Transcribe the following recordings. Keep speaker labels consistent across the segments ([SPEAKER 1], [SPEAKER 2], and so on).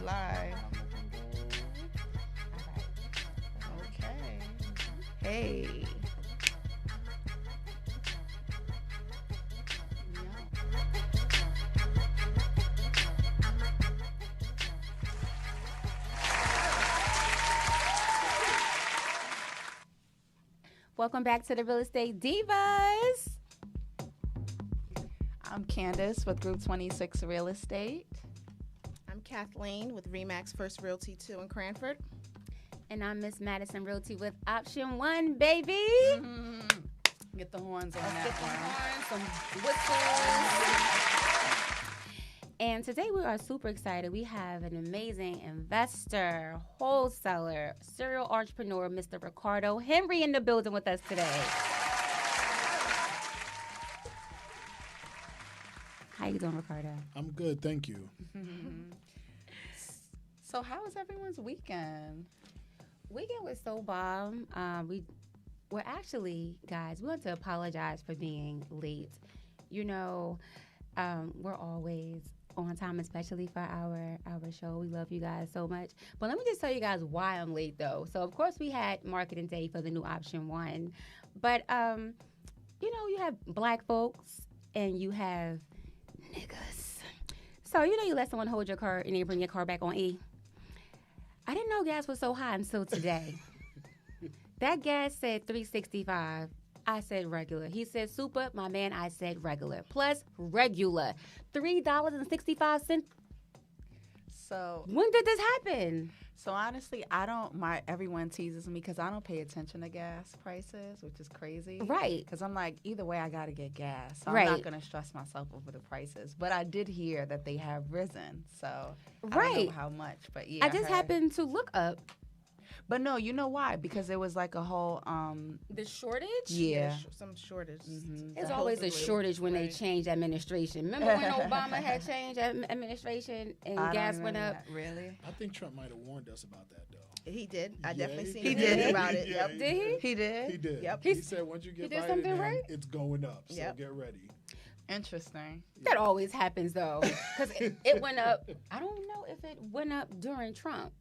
[SPEAKER 1] live. Okay. Hey.
[SPEAKER 2] Welcome back to the Real Estate Divas.
[SPEAKER 1] I'm Candace with Group 26 Real Estate.
[SPEAKER 3] I'm Kathleen with Remax First Realty 2 in Cranford.
[SPEAKER 2] And I'm Miss Madison Realty with Option 1, baby.
[SPEAKER 1] Get the horns on
[SPEAKER 2] Let's
[SPEAKER 1] that
[SPEAKER 2] get some
[SPEAKER 1] one.
[SPEAKER 2] horns, some whistles. And today we are super excited. We have an amazing investor, wholesaler, serial entrepreneur, Mr. Ricardo Henry in the building with us today. How you doing, Ricardo?
[SPEAKER 4] I'm good, thank you.
[SPEAKER 1] So how was everyone's weekend?
[SPEAKER 2] Weekend was so bomb. We're actually, guys, we want to apologize for being late. You know, we're always on time, especially for our show. We love you guys so much. But let me just tell you guys why I'm late, though. So, of course, we had marketing day for the new Option 1. But, you know, you have black folks and you have niggas. So, you know, you let someone hold your car and you bring your car back on E. I didn't know gas was so high until today. That gas said $3.65. I said regular. He said super. My man, I said regular. Plus regular. $3.65.
[SPEAKER 1] So
[SPEAKER 2] When did this happen?
[SPEAKER 1] honestly, everyone teases me because I don't pay attention to gas prices, which is crazy.
[SPEAKER 2] Right.
[SPEAKER 1] Because I'm like, either way, I got to get gas. So
[SPEAKER 2] Right.
[SPEAKER 1] I'm not going to stress myself over the prices. But I did hear that they have risen. So I don't
[SPEAKER 2] Right.
[SPEAKER 1] know how much. But yeah,
[SPEAKER 2] I just
[SPEAKER 1] heard.
[SPEAKER 2] happened to look up
[SPEAKER 1] But no, you know why? Because there was like a whole,
[SPEAKER 2] the shortage.
[SPEAKER 1] yeah.
[SPEAKER 3] Some shortage.
[SPEAKER 2] There's always a shortage when they change administration. Remember when Obama had changed administration and
[SPEAKER 1] I don't
[SPEAKER 2] gas went
[SPEAKER 1] remember
[SPEAKER 2] up?
[SPEAKER 1] that. Really?
[SPEAKER 4] I think Trump might have warned us about that, though.
[SPEAKER 3] He did. I definitely seen
[SPEAKER 1] He
[SPEAKER 3] him
[SPEAKER 1] did.
[SPEAKER 3] tweet about it.
[SPEAKER 4] Yeah,
[SPEAKER 3] Yep.
[SPEAKER 2] Did he?
[SPEAKER 1] He did?
[SPEAKER 4] He did.
[SPEAKER 3] Yep.
[SPEAKER 4] He said once you get
[SPEAKER 2] did
[SPEAKER 4] Biden
[SPEAKER 2] something
[SPEAKER 4] in,
[SPEAKER 2] right?
[SPEAKER 4] it's going up. So
[SPEAKER 3] Yep.
[SPEAKER 4] get ready.
[SPEAKER 1] Interesting.
[SPEAKER 2] That always happens though, because it went up. I don't know if it went up during Trump.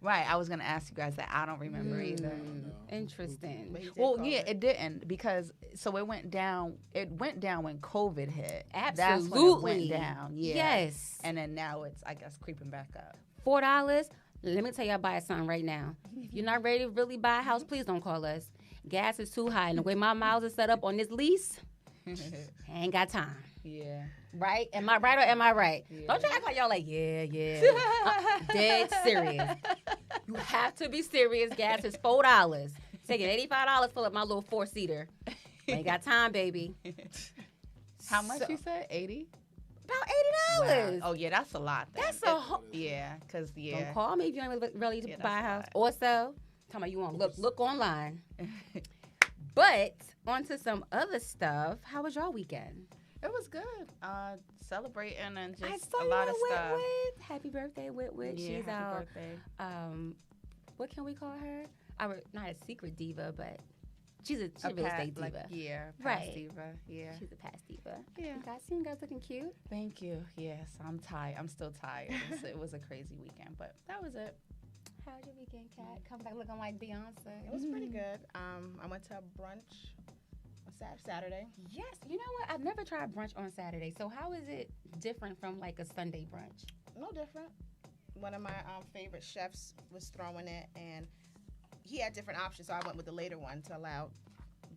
[SPEAKER 1] Right. I was going to ask you guys that. I don't remember either.
[SPEAKER 4] No.
[SPEAKER 2] Interesting.
[SPEAKER 3] But he did
[SPEAKER 1] Well,
[SPEAKER 3] call
[SPEAKER 1] yeah,
[SPEAKER 3] it.
[SPEAKER 1] it didn't because so it went down. It went down when COVID hit. That's
[SPEAKER 2] Absolutely.
[SPEAKER 1] when it went down. Yeah.
[SPEAKER 2] Yes.
[SPEAKER 1] And then now it's, I guess, creeping back up.
[SPEAKER 2] $4. Let me tell you, I buy something right now. If you're not ready to really buy a house, please don't call us. Gas is too high, and the way my miles are set up on this lease, I ain't got time.
[SPEAKER 1] Yeah.
[SPEAKER 2] Right? Am I right or am I right?
[SPEAKER 1] Yeah.
[SPEAKER 2] Don't you act like y'all like, yeah. Dead serious. You have to be serious. Gas is $4. Taking $85 fill up my little 4-seater. Ain't got time, baby.
[SPEAKER 1] How much
[SPEAKER 2] So-
[SPEAKER 1] you said? 80?
[SPEAKER 2] About $80.
[SPEAKER 1] Wow. Oh yeah, that's a lot. Then.
[SPEAKER 2] That's a whole.
[SPEAKER 1] Yeah, cause yeah.
[SPEAKER 2] Don't call me if you ain't ready to
[SPEAKER 1] Yeah,
[SPEAKER 2] buy a
[SPEAKER 1] that's a
[SPEAKER 2] house.
[SPEAKER 1] lot.
[SPEAKER 2] Also, talking about you want to look online. But on to some other stuff. How was your weekend?
[SPEAKER 1] It was good. Celebrating and
[SPEAKER 2] I
[SPEAKER 1] just
[SPEAKER 2] saw
[SPEAKER 1] a
[SPEAKER 2] you
[SPEAKER 1] lot of
[SPEAKER 2] with
[SPEAKER 1] stuff.
[SPEAKER 2] Happy birthday, Whit.
[SPEAKER 1] Yeah,
[SPEAKER 2] She's
[SPEAKER 1] happy
[SPEAKER 2] our
[SPEAKER 1] birthday.
[SPEAKER 2] what can we call her? Our not a secret diva, but she's a real estate diva.
[SPEAKER 1] Like, yeah, past
[SPEAKER 2] Right.
[SPEAKER 1] diva. Yeah.
[SPEAKER 2] She's a past diva.
[SPEAKER 1] Yeah.
[SPEAKER 2] You guys see you guys looking cute.
[SPEAKER 1] Thank you. Yes, I'm tired. I'm still tired. It was a crazy weekend, but that was it.
[SPEAKER 2] How's your weekend, Kat? Come back looking like Beyonce.
[SPEAKER 3] It was pretty good. I went to a brunch on Saturday.
[SPEAKER 2] Yes. You know what? I've never tried brunch on Saturday. So how is it different from like a Sunday brunch?
[SPEAKER 3] No different. One of my favorite chefs was throwing it, and he had different options, so I went with the later one to allow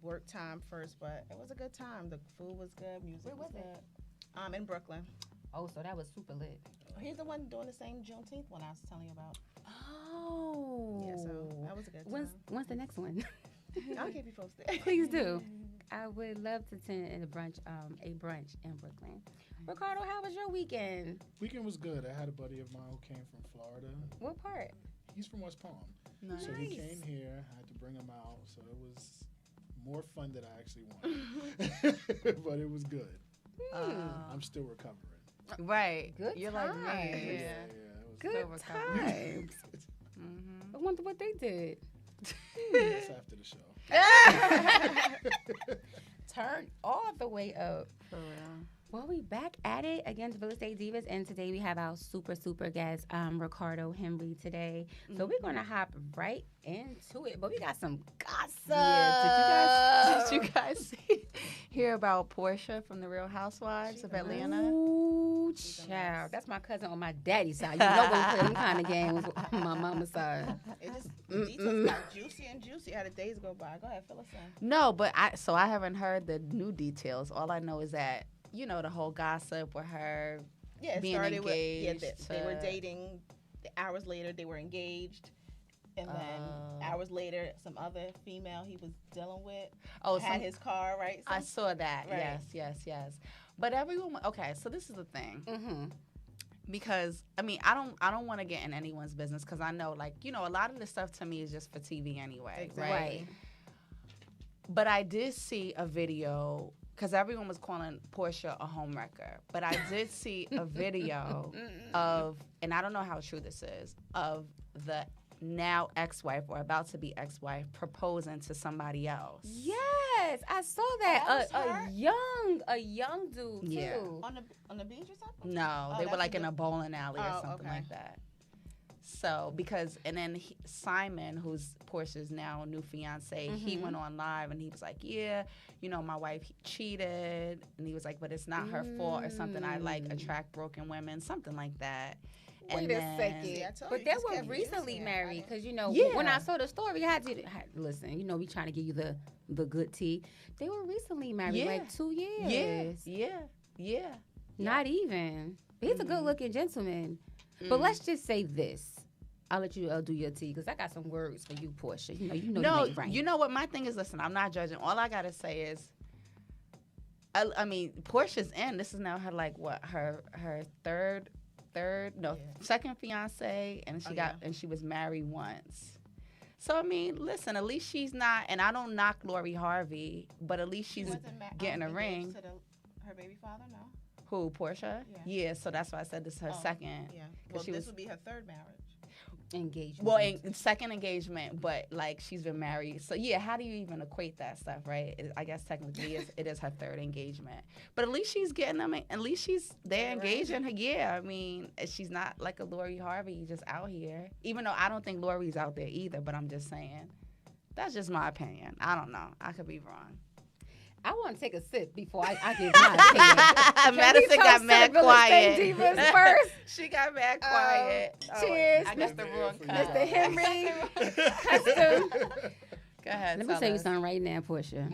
[SPEAKER 3] work time first. But it was a good time. The food was good. Music
[SPEAKER 2] Where was it?
[SPEAKER 3] good. In Brooklyn.
[SPEAKER 2] Oh, so that was super lit.
[SPEAKER 3] He's the one doing the same Juneteenth one I was telling you about.
[SPEAKER 2] Oh.
[SPEAKER 3] Yeah, so that was a good time.
[SPEAKER 2] When's the next one?
[SPEAKER 3] I'll keep you posted.
[SPEAKER 2] Please do. I would love to attend a brunch in Brooklyn. Ricardo, how was your weekend?
[SPEAKER 4] Weekend was good. I had a buddy of mine who came from Florida.
[SPEAKER 2] What part?
[SPEAKER 4] He's from West Palm.
[SPEAKER 1] Nice.
[SPEAKER 4] So he came here. I had to bring him out. So it was more fun than I actually wanted. But it was good. I'm still recovering.
[SPEAKER 1] Right.
[SPEAKER 2] Good
[SPEAKER 1] You're like
[SPEAKER 2] times.
[SPEAKER 1] me.
[SPEAKER 4] Yeah,
[SPEAKER 1] Yeah.
[SPEAKER 4] it was
[SPEAKER 2] Good
[SPEAKER 1] recovery.
[SPEAKER 2] times. I wonder what they did.
[SPEAKER 4] That's after the show.
[SPEAKER 2] turn all the way up.
[SPEAKER 1] For real.
[SPEAKER 2] Well, we back at it against Real Estate Divas, and today we have our super guest, Ricardo Henry today. So we're gonna hop right into it, but we got some gossip.
[SPEAKER 1] Yeah, did you guys hear about Portia from the Real Housewives of Atlanta?
[SPEAKER 2] Ooh, child, that's my cousin on my daddy's side. You know we play them kind of games on my mama's side.
[SPEAKER 3] It just the details got juicy and juicy how the days go by. Go ahead, fill us in.
[SPEAKER 1] No, but I haven't heard the new details. All I know is that, you know, the whole gossip with her
[SPEAKER 3] It
[SPEAKER 1] being
[SPEAKER 3] started
[SPEAKER 1] engaged.
[SPEAKER 3] with they were dating. Hours later, they were engaged, and then hours later, some other female he was dealing with had his car, right?
[SPEAKER 1] I saw that.
[SPEAKER 3] Right.
[SPEAKER 1] Yes. But everyone. Okay, so this is the thing.
[SPEAKER 2] Mm-hmm.
[SPEAKER 1] Because I mean, I don't want to get in anyone's business because I know, like, you know, a lot of this stuff to me is just for TV anyway,
[SPEAKER 3] Exactly.
[SPEAKER 1] right? But I did see a video because everyone was calling Portia a homewrecker. But I did see a video of, and I don't know how true this is, of the now ex-wife or about to be ex-wife proposing to somebody else.
[SPEAKER 2] Yes, I saw that.
[SPEAKER 3] That was
[SPEAKER 2] A young dude too.
[SPEAKER 1] Yeah.
[SPEAKER 3] on the beach or something.
[SPEAKER 1] No,
[SPEAKER 3] Oh,
[SPEAKER 1] they were
[SPEAKER 3] that's
[SPEAKER 1] like
[SPEAKER 3] a
[SPEAKER 1] in a
[SPEAKER 3] good-
[SPEAKER 1] bowling alley or
[SPEAKER 3] Oh,
[SPEAKER 1] something
[SPEAKER 3] okay.
[SPEAKER 1] like that. So, because, and then Simon, who's Portia's now new fiance, he went on live and he was like, yeah, you know, my wife cheated. And he was like, but it's not her fault or something. I like attract broken women, something like that.
[SPEAKER 2] Wait a second.
[SPEAKER 3] See, I told
[SPEAKER 2] But
[SPEAKER 3] you,
[SPEAKER 2] they
[SPEAKER 3] just
[SPEAKER 2] were
[SPEAKER 3] kept
[SPEAKER 2] recently
[SPEAKER 3] using it.
[SPEAKER 2] married because, you know,
[SPEAKER 1] Yeah.
[SPEAKER 2] when I saw the story, listen, you know, we trying to give you the good tea. They were recently married,
[SPEAKER 1] Yeah.
[SPEAKER 2] like 2 years.
[SPEAKER 1] Yeah.
[SPEAKER 2] Not even. But he's a good looking gentleman. But let's just say this. I'll let you do your tea because I got some words for you, Portia. You know
[SPEAKER 1] No,
[SPEAKER 2] you ain't right.
[SPEAKER 1] you know what? My thing is, listen, I'm not judging. All I got to say is, I mean, Portia's in. This is now her, like, what, her second fiance, and she was married once. So I mean, listen, at least she's not, and I don't knock Lori Harvey, but at least she's getting a ring.
[SPEAKER 3] To her baby father, no.
[SPEAKER 1] Who, Portia?
[SPEAKER 3] Yeah.
[SPEAKER 1] So that's why I said this is her second.
[SPEAKER 3] Yeah.
[SPEAKER 1] 'Cause
[SPEAKER 3] Well,
[SPEAKER 1] she
[SPEAKER 3] this
[SPEAKER 1] was-
[SPEAKER 3] would be her third marriage.
[SPEAKER 2] Engagement.
[SPEAKER 1] Well, second engagement, but like she's been married. So yeah, how do you even equate that stuff, right? I guess technically it is her third engagement. But at least she's getting them. At least they're engaging her. Yeah, I mean, she's not like a Lori Harvey just out here. Even though I don't think Lori's out there either. But I'm just saying, that's just my opinion. I don't know. I could be wrong.
[SPEAKER 2] I want to take a sip before I give my opinion.
[SPEAKER 1] Madison got mad quiet.
[SPEAKER 2] Divas first.
[SPEAKER 1] She got mad quiet.
[SPEAKER 2] Cheers,
[SPEAKER 1] I guess the wrong
[SPEAKER 2] Mr.
[SPEAKER 1] kind.
[SPEAKER 2] Henry. Custom.
[SPEAKER 1] Go ahead.
[SPEAKER 2] Let me tell you something right now, Portia.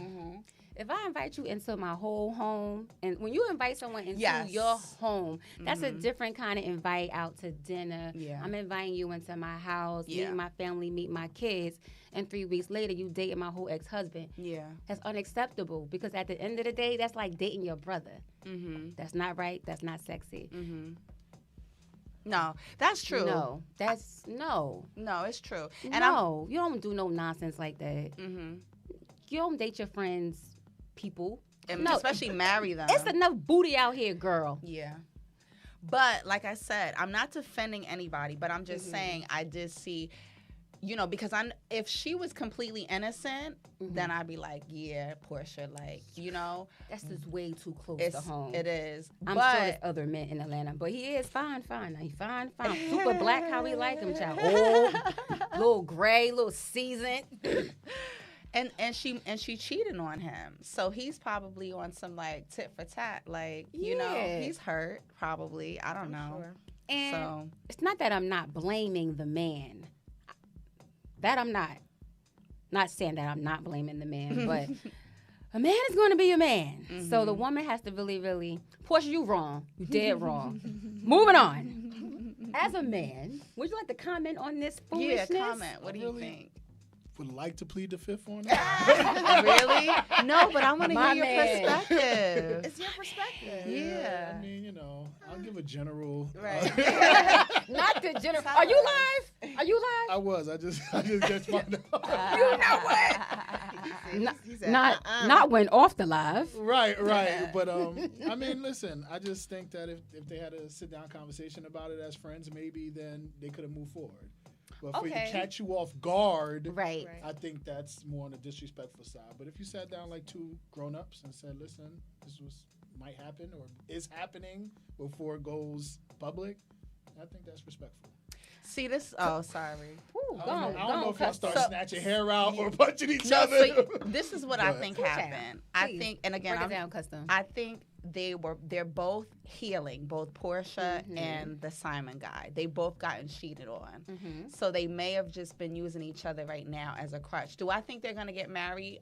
[SPEAKER 2] If I invite you into my whole home, and when you invite someone into your home, that's a different kind of invite out to dinner.
[SPEAKER 1] Yeah.
[SPEAKER 2] I'm inviting you into my house,
[SPEAKER 1] Yeah.
[SPEAKER 2] meet my family, meet my kids, and 3 weeks later you dating my whole ex-husband.
[SPEAKER 1] Yeah.
[SPEAKER 2] That's unacceptable because at the end of the day, that's like dating your brother. That's not right. That's not sexy.
[SPEAKER 1] No, that's true.
[SPEAKER 2] No, that's no.
[SPEAKER 1] No, it's true. And
[SPEAKER 2] No, you don't do no nonsense like that. You don't date your friends' people.
[SPEAKER 1] and
[SPEAKER 2] No,
[SPEAKER 1] especially marry them.
[SPEAKER 2] It's enough booty out here, girl.
[SPEAKER 1] Yeah. But like I said, I'm not defending anybody, but I'm just saying I did see, you know, because if she was completely innocent, then I'd be like, yeah, Portia, like, you know.
[SPEAKER 2] That's just way too close to home.
[SPEAKER 1] It is.
[SPEAKER 2] I'm
[SPEAKER 1] but,
[SPEAKER 2] sure there's other men in Atlanta, but he is fine. He's fine. Super black, how we like him, child. Old, little gray, little seasoned.
[SPEAKER 1] And she cheated on him, so he's probably on some like tit for tat, like you know, he's hurt probably. I don't know.
[SPEAKER 3] Sure.
[SPEAKER 2] And
[SPEAKER 1] So
[SPEAKER 2] it's not that I'm not blaming the man. That I'm not saying that I'm not blaming the man, but a man is going to be a man. So the woman has to really, really, Portia, you wrong. You dead wrong. Moving on. As a man, would you like to comment on this foolishness?
[SPEAKER 1] yeah, comment. What do you think?
[SPEAKER 4] Would like to plead the fifth on that.
[SPEAKER 1] Really? No, but I want to
[SPEAKER 2] My
[SPEAKER 1] hear your
[SPEAKER 2] man.
[SPEAKER 1] perspective.
[SPEAKER 3] It's your perspective.
[SPEAKER 1] Yeah.
[SPEAKER 4] I mean, you know, I'll give a general.
[SPEAKER 3] Right.
[SPEAKER 2] Not the general. Are you live? Are you live?
[SPEAKER 4] I was. I just just found out.
[SPEAKER 2] You know what?
[SPEAKER 3] He said,
[SPEAKER 2] Not when off the live.
[SPEAKER 4] Right. But I mean, listen. I just think that if they had a sit down conversation about it as friends, maybe then they could have moved forward. But for you to
[SPEAKER 2] Okay.
[SPEAKER 4] catch you off guard,
[SPEAKER 2] Right.
[SPEAKER 3] Right.
[SPEAKER 4] I think that's more on the disrespectful side. But if you sat down like two grown-ups and said, listen, this might happen or is happening before it goes public, I think that's respectful.
[SPEAKER 1] See this? Oh, sorry.
[SPEAKER 2] Ooh,
[SPEAKER 4] I
[SPEAKER 2] go on,
[SPEAKER 4] don't know if y'all start
[SPEAKER 1] So-
[SPEAKER 4] snatching hair out or punching each
[SPEAKER 1] No,
[SPEAKER 4] other.
[SPEAKER 1] so this is what I
[SPEAKER 4] But-
[SPEAKER 1] think
[SPEAKER 2] Cool, child.
[SPEAKER 1] happened. I
[SPEAKER 2] Please,
[SPEAKER 1] think, and again,
[SPEAKER 2] Break it
[SPEAKER 1] I'm,
[SPEAKER 2] down, Custom.
[SPEAKER 1] I think they're both healing, both Portia
[SPEAKER 2] Mhm.
[SPEAKER 1] and the Simon guy. They both gotten cheated on.
[SPEAKER 2] Mm-hmm.
[SPEAKER 1] So they may have just been using each other right now as a crutch. Do I think they're gonna get married?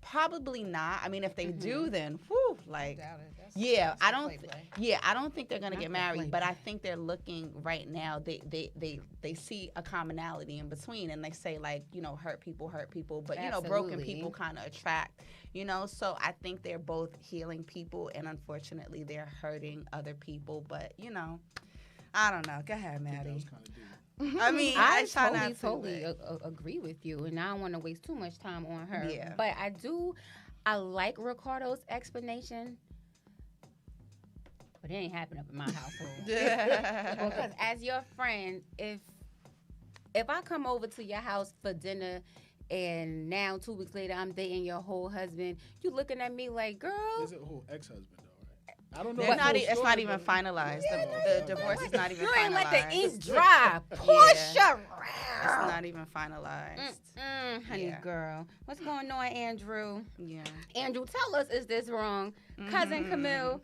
[SPEAKER 1] Probably not. I mean, if they do, then whew, like
[SPEAKER 3] Doubt it. That's-
[SPEAKER 1] yeah,
[SPEAKER 3] that's
[SPEAKER 1] I
[SPEAKER 3] the
[SPEAKER 1] don't.
[SPEAKER 3] play.
[SPEAKER 1] Yeah, I don't think they're gonna
[SPEAKER 2] Not
[SPEAKER 1] get
[SPEAKER 2] the
[SPEAKER 1] married.
[SPEAKER 2] play.
[SPEAKER 1] But I think they're looking right now. They see a commonality in between, and they say like, you know, hurt people. But you know, broken
[SPEAKER 2] Absolutely.
[SPEAKER 1] people kind of attract. You know, so I think they're both healing people, and unfortunately, they're hurting other people. But you know, I don't know. Go ahead,
[SPEAKER 4] I think that
[SPEAKER 1] Maddie.
[SPEAKER 4] was kind of deep.
[SPEAKER 1] I mean,
[SPEAKER 2] I
[SPEAKER 1] try not
[SPEAKER 2] totally
[SPEAKER 1] to.
[SPEAKER 2] agree with you, and I don't want to waste too much time on her.
[SPEAKER 1] Yeah.
[SPEAKER 2] But I like Ricardo's explanation, but it ain't happening up in my household. Because as your friend, if I come over to your house for dinner and now 2 weeks later I'm dating your whole husband, you looking at me like, girl,
[SPEAKER 4] Is it whole ex-husband though? Right? I don't know.
[SPEAKER 1] They're
[SPEAKER 4] the
[SPEAKER 1] not.
[SPEAKER 4] full
[SPEAKER 1] It's not
[SPEAKER 4] story,
[SPEAKER 1] even
[SPEAKER 4] but-
[SPEAKER 1] finalized. The divorce is not even
[SPEAKER 2] you
[SPEAKER 1] finalized.
[SPEAKER 2] ain't let the ink dry. Portia,
[SPEAKER 1] It's not even finalized.
[SPEAKER 2] honey
[SPEAKER 1] Yeah.
[SPEAKER 2] girl. What's going on, Andrew?
[SPEAKER 1] Yeah.
[SPEAKER 2] Andrew, tell us, is this wrong? Cousin
[SPEAKER 1] Mhm.
[SPEAKER 2] Camille,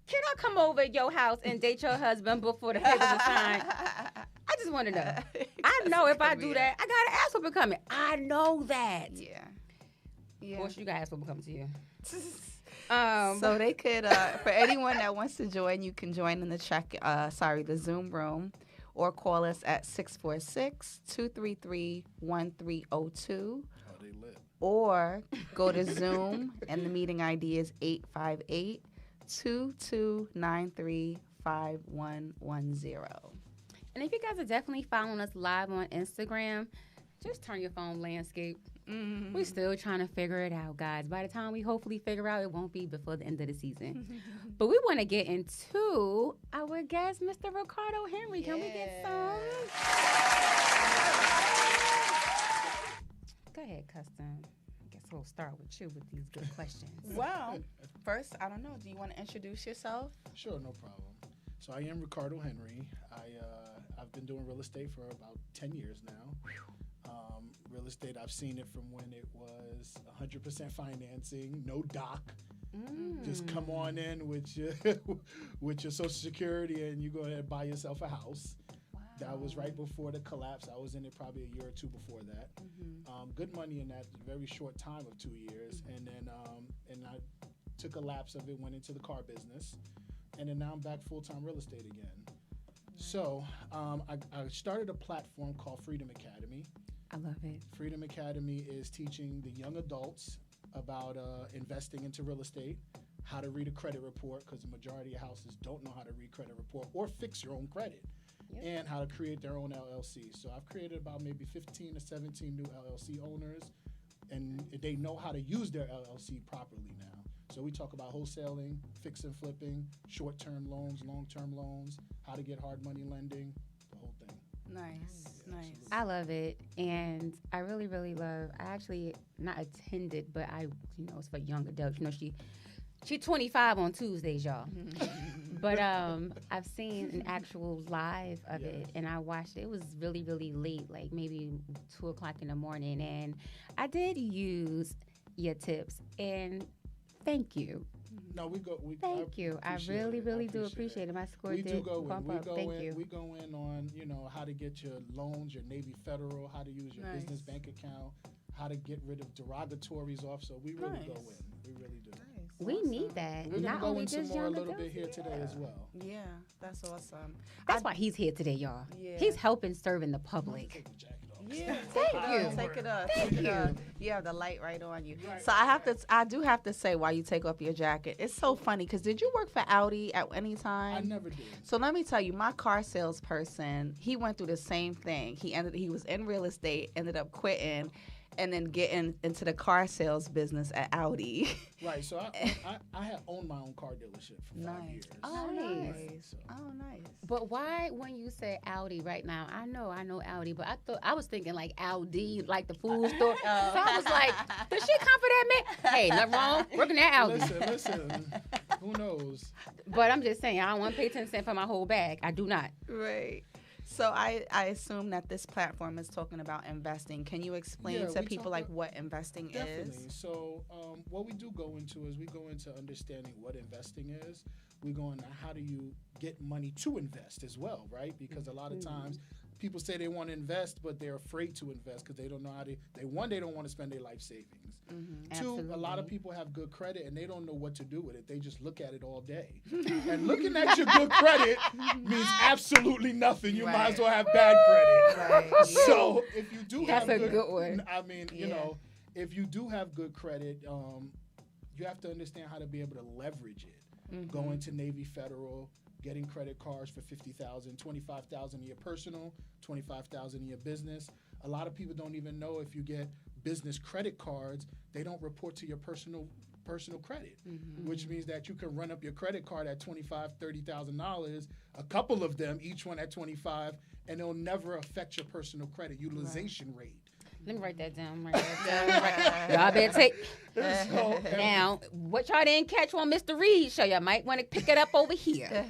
[SPEAKER 2] can I come over at your house and date your husband before the papers are signed? I just want to know. I know if I do that, I got to ask for coming. I know that.
[SPEAKER 1] Yeah. Yeah.
[SPEAKER 2] Portia, you got to ask for coming to you.
[SPEAKER 1] So they could, for anyone that wants to join, you can join in the the Zoom room, or call us at 646-233-1302,
[SPEAKER 4] Oh, they lit.
[SPEAKER 1] or go to Zoom, and the meeting ID is 858-2293-5110.
[SPEAKER 2] And if you guys are definitely following us live on Instagram, just turn your phone landscape. We're still trying to figure it out, guys. By the time we hopefully figure out, it won't be before the end of the season. But we want to get into our guest, Mr. Ricardo Henry. Can we get some? Go ahead, Custom. I guess we'll start with you with these good questions.
[SPEAKER 1] Well, first, I don't know. Do you want to introduce yourself?
[SPEAKER 4] Sure, no problem. So I am Ricardo Henry. I've been doing real estate for about 10 years now. Real estate, I've seen it from when it was 100% financing, no doc. Just come on in with your with your Social Security and you go ahead and buy yourself a house. That was right before the collapse. I was in it probably a year or two before that. Good money in that very short time of 2 years, and then and I took a lapse of it, went into the car business, and then now I'm back full-time real estate again. So I started a platform called Freedom Academy.
[SPEAKER 2] I love it.
[SPEAKER 4] Freedom Academy is teaching the young adults about investing into real estate, how to read a credit report, because the majority of houses don't know how to read credit report or fix your own credit, and how to create their own LLC. So I've created about maybe 15 to 17 new LLC owners, and they know how to use their LLC properly now. So we talk about wholesaling, fix and flipping, short-term loans, long-term loans, how to get hard money lending, the whole thing.
[SPEAKER 1] Nice.
[SPEAKER 2] I love it, and I really, really love. I actually not attended, but it's for young adults. She 25 on Tuesdays, y'all. But I've seen an actual live of it, and I watched it. It was really, really late, like maybe 2:00 in the morning, and I did use your tips, and thank you.
[SPEAKER 4] No,
[SPEAKER 2] Thank you. I really, really do appreciate it. My score
[SPEAKER 4] We
[SPEAKER 2] did
[SPEAKER 4] do go
[SPEAKER 2] bump
[SPEAKER 4] in.
[SPEAKER 2] up. Thank you.
[SPEAKER 4] We go in on how to get your loans, your Navy Federal, how to use your business bank account, how to get rid of derogatories off. So we really go in. We really do.
[SPEAKER 2] We need that.
[SPEAKER 4] We're gonna
[SPEAKER 2] Not
[SPEAKER 4] go
[SPEAKER 2] only
[SPEAKER 4] into
[SPEAKER 2] just
[SPEAKER 4] more a
[SPEAKER 2] young
[SPEAKER 4] little
[SPEAKER 2] adults.
[SPEAKER 4] bit here today as well.
[SPEAKER 1] Yeah, that's awesome.
[SPEAKER 2] That's why he's here today, y'all.
[SPEAKER 1] Yeah.
[SPEAKER 2] He's helping serving the public.
[SPEAKER 4] Take the jacket off.
[SPEAKER 1] Yeah,
[SPEAKER 2] Thank you.
[SPEAKER 1] Take it up.
[SPEAKER 2] Thank
[SPEAKER 1] Take it
[SPEAKER 2] you.
[SPEAKER 1] up. You have the light right on you.
[SPEAKER 4] Right.
[SPEAKER 1] So I do have to say, while you take off your jacket, it's so funny because did you work for Audi at any time?
[SPEAKER 4] I never did.
[SPEAKER 1] So let me tell you, my car salesperson, he went through the same thing. He was in real estate, ended up quitting, and then getting into the car sales business at Audi.
[SPEAKER 4] Right. So I had owned my own car dealership for 5 years.
[SPEAKER 1] Oh,
[SPEAKER 2] Nice.
[SPEAKER 1] nice.
[SPEAKER 4] So-
[SPEAKER 1] Oh, nice.
[SPEAKER 2] But why, when you say Audi right now, I know Audi, but I was thinking like Audi, like the food store. So I was like, does she come for that man? Hey, nothing wrong working at Audi.
[SPEAKER 4] Listen. Who knows?
[SPEAKER 2] But I'm just saying, I don't want to pay 10 cents for my whole bag. I do not.
[SPEAKER 1] Right. So I assume that this platform is talking about investing. Can you explain
[SPEAKER 4] Yeah,
[SPEAKER 1] to
[SPEAKER 4] we
[SPEAKER 1] people
[SPEAKER 4] talk
[SPEAKER 1] like
[SPEAKER 4] about-
[SPEAKER 1] what investing
[SPEAKER 4] Definitely.
[SPEAKER 1] is?
[SPEAKER 4] So what we do go into is we go into understanding what investing is. We go into how do you get money to invest as well, right? Because a lot of times people say they want to invest, but they're afraid to invest because they don't know how to. They don't want to spend their life savings. Two, a lot of people have good credit and they don't know what to do with it. They just look at it all day. And looking at your good credit means absolutely nothing. You might as well have bad credit.
[SPEAKER 1] Right.
[SPEAKER 4] So if you do
[SPEAKER 2] That's
[SPEAKER 4] have
[SPEAKER 2] a good one.
[SPEAKER 4] I mean, you
[SPEAKER 1] Yeah.
[SPEAKER 4] know, if you do have good credit, you have to understand how to be able to leverage it. Going to Navy Federal, getting credit cards for $50,000, $25,000 in your personal, $25,000 in your business. A lot of people don't even know if you get business credit cards, they don't report to your personal credit, which means that you can run up your credit card at $25,000, $30,000, a couple of them, each one at $25,000, and it'll never affect your personal credit utilization rate.
[SPEAKER 2] Let me write that down right there. Y'all better take
[SPEAKER 4] So,
[SPEAKER 2] now what y'all didn't catch on Mr. Reed show. Y'all might want to pick it up over here.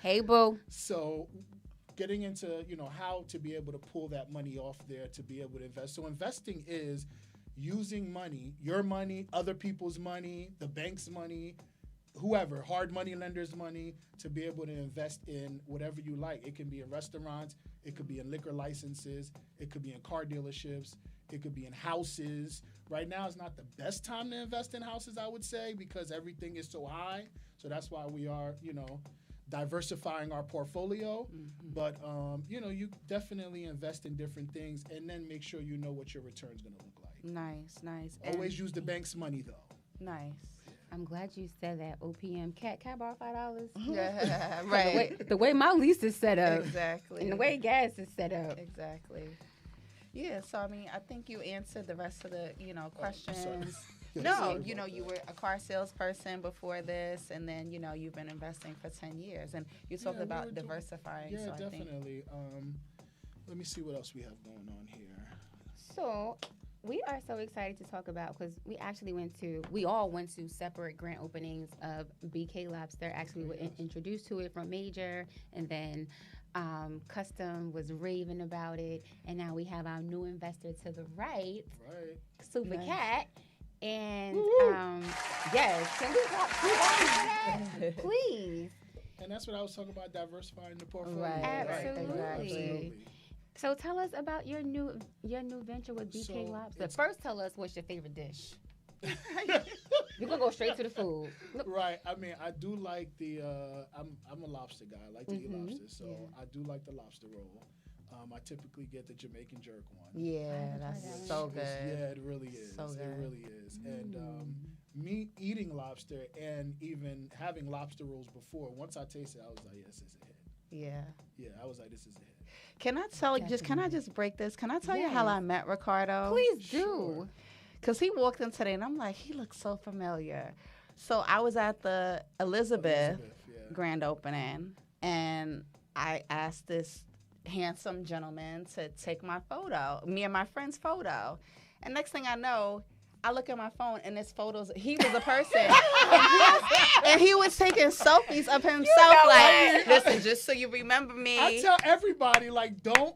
[SPEAKER 2] Hey, boo.
[SPEAKER 4] So getting into, how to be able to pull that money off there to be able to invest. So investing is using money, your money, other people's money, the bank's money, whoever, hard money lenders' money, to be able to invest in whatever you like. It can be in restaurants, it could be in liquor licenses, it could be in car dealerships, it could be in houses. Right now is not the best time to invest in houses, I would say, because everything is so high. So that's why we are, diversifying our portfolio. But, you definitely invest in different things and then make sure you know what your return's going to look like.
[SPEAKER 1] Nice.
[SPEAKER 4] Always use the bank's money, though.
[SPEAKER 1] Nice.
[SPEAKER 2] I'm glad you said that. OPM cat. Can I borrow $5?
[SPEAKER 1] Yeah, right.
[SPEAKER 2] The way my lease is set up,
[SPEAKER 1] Exactly.
[SPEAKER 2] and the way gas is set up.
[SPEAKER 1] Exactly. Yeah, so I mean, I think you answered the rest of the, questions.
[SPEAKER 4] Yeah,
[SPEAKER 1] No,
[SPEAKER 4] sorry
[SPEAKER 1] you
[SPEAKER 4] about
[SPEAKER 1] were a car salesperson before this, and then, you've been investing for 10 years, and you talked
[SPEAKER 4] we
[SPEAKER 1] about
[SPEAKER 4] were doing-
[SPEAKER 1] diversifying.
[SPEAKER 4] Yeah,
[SPEAKER 1] so I think
[SPEAKER 4] definitely. Let me see what else we have going on here.
[SPEAKER 2] So we are so excited to talk about, because we all went to separate grand openings of BK Lobster. Actually, we were introduced to it from Major, and then Custom was raving about it, and now we have our new investor to the right,
[SPEAKER 4] Right.
[SPEAKER 2] Super
[SPEAKER 1] Nice.
[SPEAKER 2] Cat. And yes, can we talk to that? Please.
[SPEAKER 4] And that's what I was talking about, diversifying the portfolio.
[SPEAKER 1] Right,
[SPEAKER 2] Absolutely.
[SPEAKER 4] Absolutely.
[SPEAKER 2] So tell us about your new venture with BK
[SPEAKER 4] So,
[SPEAKER 2] Lobster.
[SPEAKER 4] it's-
[SPEAKER 2] First, tell us what's your favorite dish. We're gonna go straight to the food. Look,
[SPEAKER 4] Right. I mean, I do like the. I'm a lobster guy. I like to eat lobster, so I do like the lobster roll. I typically get the Jamaican jerk one.
[SPEAKER 1] Yeah, that's so good.
[SPEAKER 4] Yeah, it really is.
[SPEAKER 1] So
[SPEAKER 4] It
[SPEAKER 1] good.
[SPEAKER 4] really is. And me eating lobster and even having lobster rolls before, once I tasted it, I was like, yes, this is a hit.
[SPEAKER 1] Yeah.
[SPEAKER 4] Yeah, I was like, this is a hit.
[SPEAKER 1] Can I tell you, can I just break this? Can I tell you how
[SPEAKER 2] Yes.
[SPEAKER 1] I met Ricardo?
[SPEAKER 2] please do.
[SPEAKER 4] Sure.
[SPEAKER 1] Because he walked in today, and I'm like, he looks so familiar. So I was at the Elizabeth
[SPEAKER 4] yeah.
[SPEAKER 1] grand opening, and I asked this handsome gentleman to take my photo, me and my friend's photo. And next thing I know, I look at my phone, and this photos, he was a person. and he was taking selfies of himself. Listen, just so you remember me.
[SPEAKER 4] I tell everybody, like, don't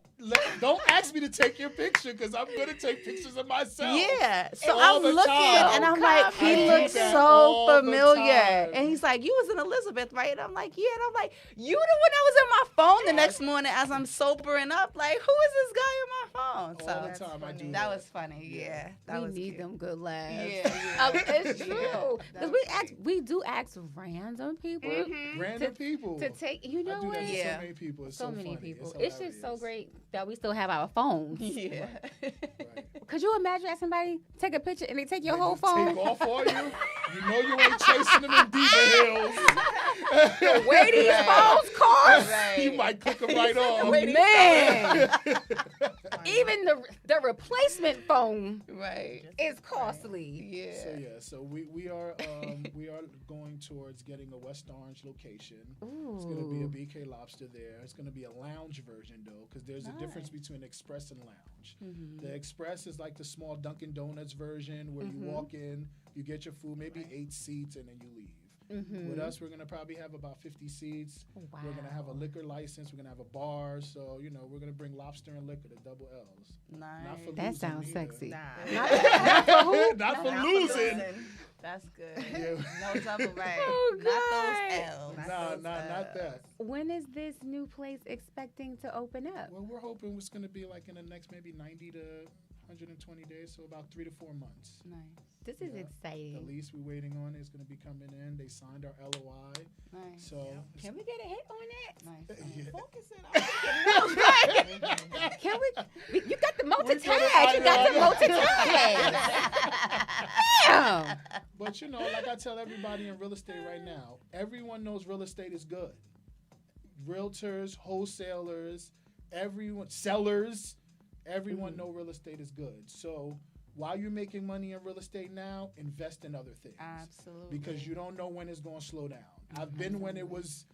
[SPEAKER 4] ask me to take your picture because I'm gonna take pictures of myself.
[SPEAKER 1] Yeah. So
[SPEAKER 4] All
[SPEAKER 1] I'm
[SPEAKER 4] the
[SPEAKER 1] looking,
[SPEAKER 4] time.
[SPEAKER 1] and I'm
[SPEAKER 2] Oh,
[SPEAKER 1] like,
[SPEAKER 2] come
[SPEAKER 1] he
[SPEAKER 2] on.
[SPEAKER 1] looks
[SPEAKER 4] I do that
[SPEAKER 1] so
[SPEAKER 4] all the
[SPEAKER 1] familiar.
[SPEAKER 4] time.
[SPEAKER 1] And he's like, you was in Elizabeth, right? And I'm like, yeah. And I'm like, you the one that was in my phone the next morning as I'm sobering up. Like, who is this guy in my phone?
[SPEAKER 4] All the
[SPEAKER 1] So
[SPEAKER 4] time I do
[SPEAKER 1] that was funny. Yeah. That
[SPEAKER 2] We
[SPEAKER 1] was
[SPEAKER 2] need
[SPEAKER 1] cute.
[SPEAKER 2] them good laughs.
[SPEAKER 1] Yeah.
[SPEAKER 2] It's
[SPEAKER 1] Yeah.
[SPEAKER 2] true.
[SPEAKER 1] That
[SPEAKER 2] Because
[SPEAKER 1] was
[SPEAKER 2] we do ask random people
[SPEAKER 4] Random people.
[SPEAKER 2] to take. You know
[SPEAKER 4] I do
[SPEAKER 2] what?
[SPEAKER 4] that to
[SPEAKER 1] Yeah.
[SPEAKER 4] so many people. It's
[SPEAKER 2] So
[SPEAKER 4] so
[SPEAKER 2] many
[SPEAKER 4] funny.
[SPEAKER 2] people. It's just so
[SPEAKER 4] hilarious.
[SPEAKER 2] great that we still have our phones.
[SPEAKER 1] Yeah.
[SPEAKER 4] Right.
[SPEAKER 2] Could you imagine that somebody take a picture and they take your
[SPEAKER 4] They
[SPEAKER 2] whole
[SPEAKER 4] just
[SPEAKER 2] phone?
[SPEAKER 4] Take off on you. You know you ain't chasing them in Diva Hills.
[SPEAKER 2] Where these
[SPEAKER 1] Right.
[SPEAKER 2] phones cost?
[SPEAKER 1] Right.
[SPEAKER 4] You might click them right off.
[SPEAKER 2] Man. even the replacement foam
[SPEAKER 1] Right.
[SPEAKER 2] is costly.
[SPEAKER 1] Yeah.
[SPEAKER 4] So we are going towards getting a West Orange location.
[SPEAKER 2] Ooh.
[SPEAKER 4] It's gonna be a BK Lobster there. It's gonna be a lounge version though, because there's a difference between express and lounge. The express is like the small Dunkin' Donuts version where you walk in, you get your food, maybe 8 seats, and then you leave. With us, we're gonna probably have about 50 seats.
[SPEAKER 2] Wow.
[SPEAKER 4] We're gonna have a liquor license. We're gonna have a bar. So we're gonna bring lobster and liquor to double L's.
[SPEAKER 1] Nice.
[SPEAKER 4] Not for
[SPEAKER 2] That
[SPEAKER 4] losing
[SPEAKER 2] sounds
[SPEAKER 4] either.
[SPEAKER 2] sexy.
[SPEAKER 3] Nah.
[SPEAKER 2] Not for who?
[SPEAKER 4] Not for losing.
[SPEAKER 1] That's good.
[SPEAKER 4] Yeah.
[SPEAKER 1] No double right.
[SPEAKER 2] Oh,
[SPEAKER 1] Not
[SPEAKER 2] God.
[SPEAKER 1] those L's.
[SPEAKER 4] Not that.
[SPEAKER 2] When is this new place expecting to open up?
[SPEAKER 4] Well, we're hoping it's gonna be like in the next maybe 90 to 120 days, so about 3 to 4 months.
[SPEAKER 1] Nice.
[SPEAKER 2] This is
[SPEAKER 4] The
[SPEAKER 2] exciting.
[SPEAKER 4] lease we're waiting on is going to be coming in. They signed our LOI.
[SPEAKER 1] Nice.
[SPEAKER 4] So
[SPEAKER 2] Can we get a hit on that?
[SPEAKER 1] Nice.
[SPEAKER 4] Yeah.
[SPEAKER 3] Focusing
[SPEAKER 2] Can we? You got the
[SPEAKER 4] We're
[SPEAKER 2] multitask.
[SPEAKER 4] gonna-
[SPEAKER 2] You got the multitask. Damn.
[SPEAKER 4] But like I tell everybody in real estate right now, everyone knows real estate is good. Realtors, wholesalers, everyone, sellers, everyone know real estate is good. So while you're making money in real estate now, invest in other things.
[SPEAKER 1] Absolutely.
[SPEAKER 4] Because you don't know when it's going to slow down. I've been when it was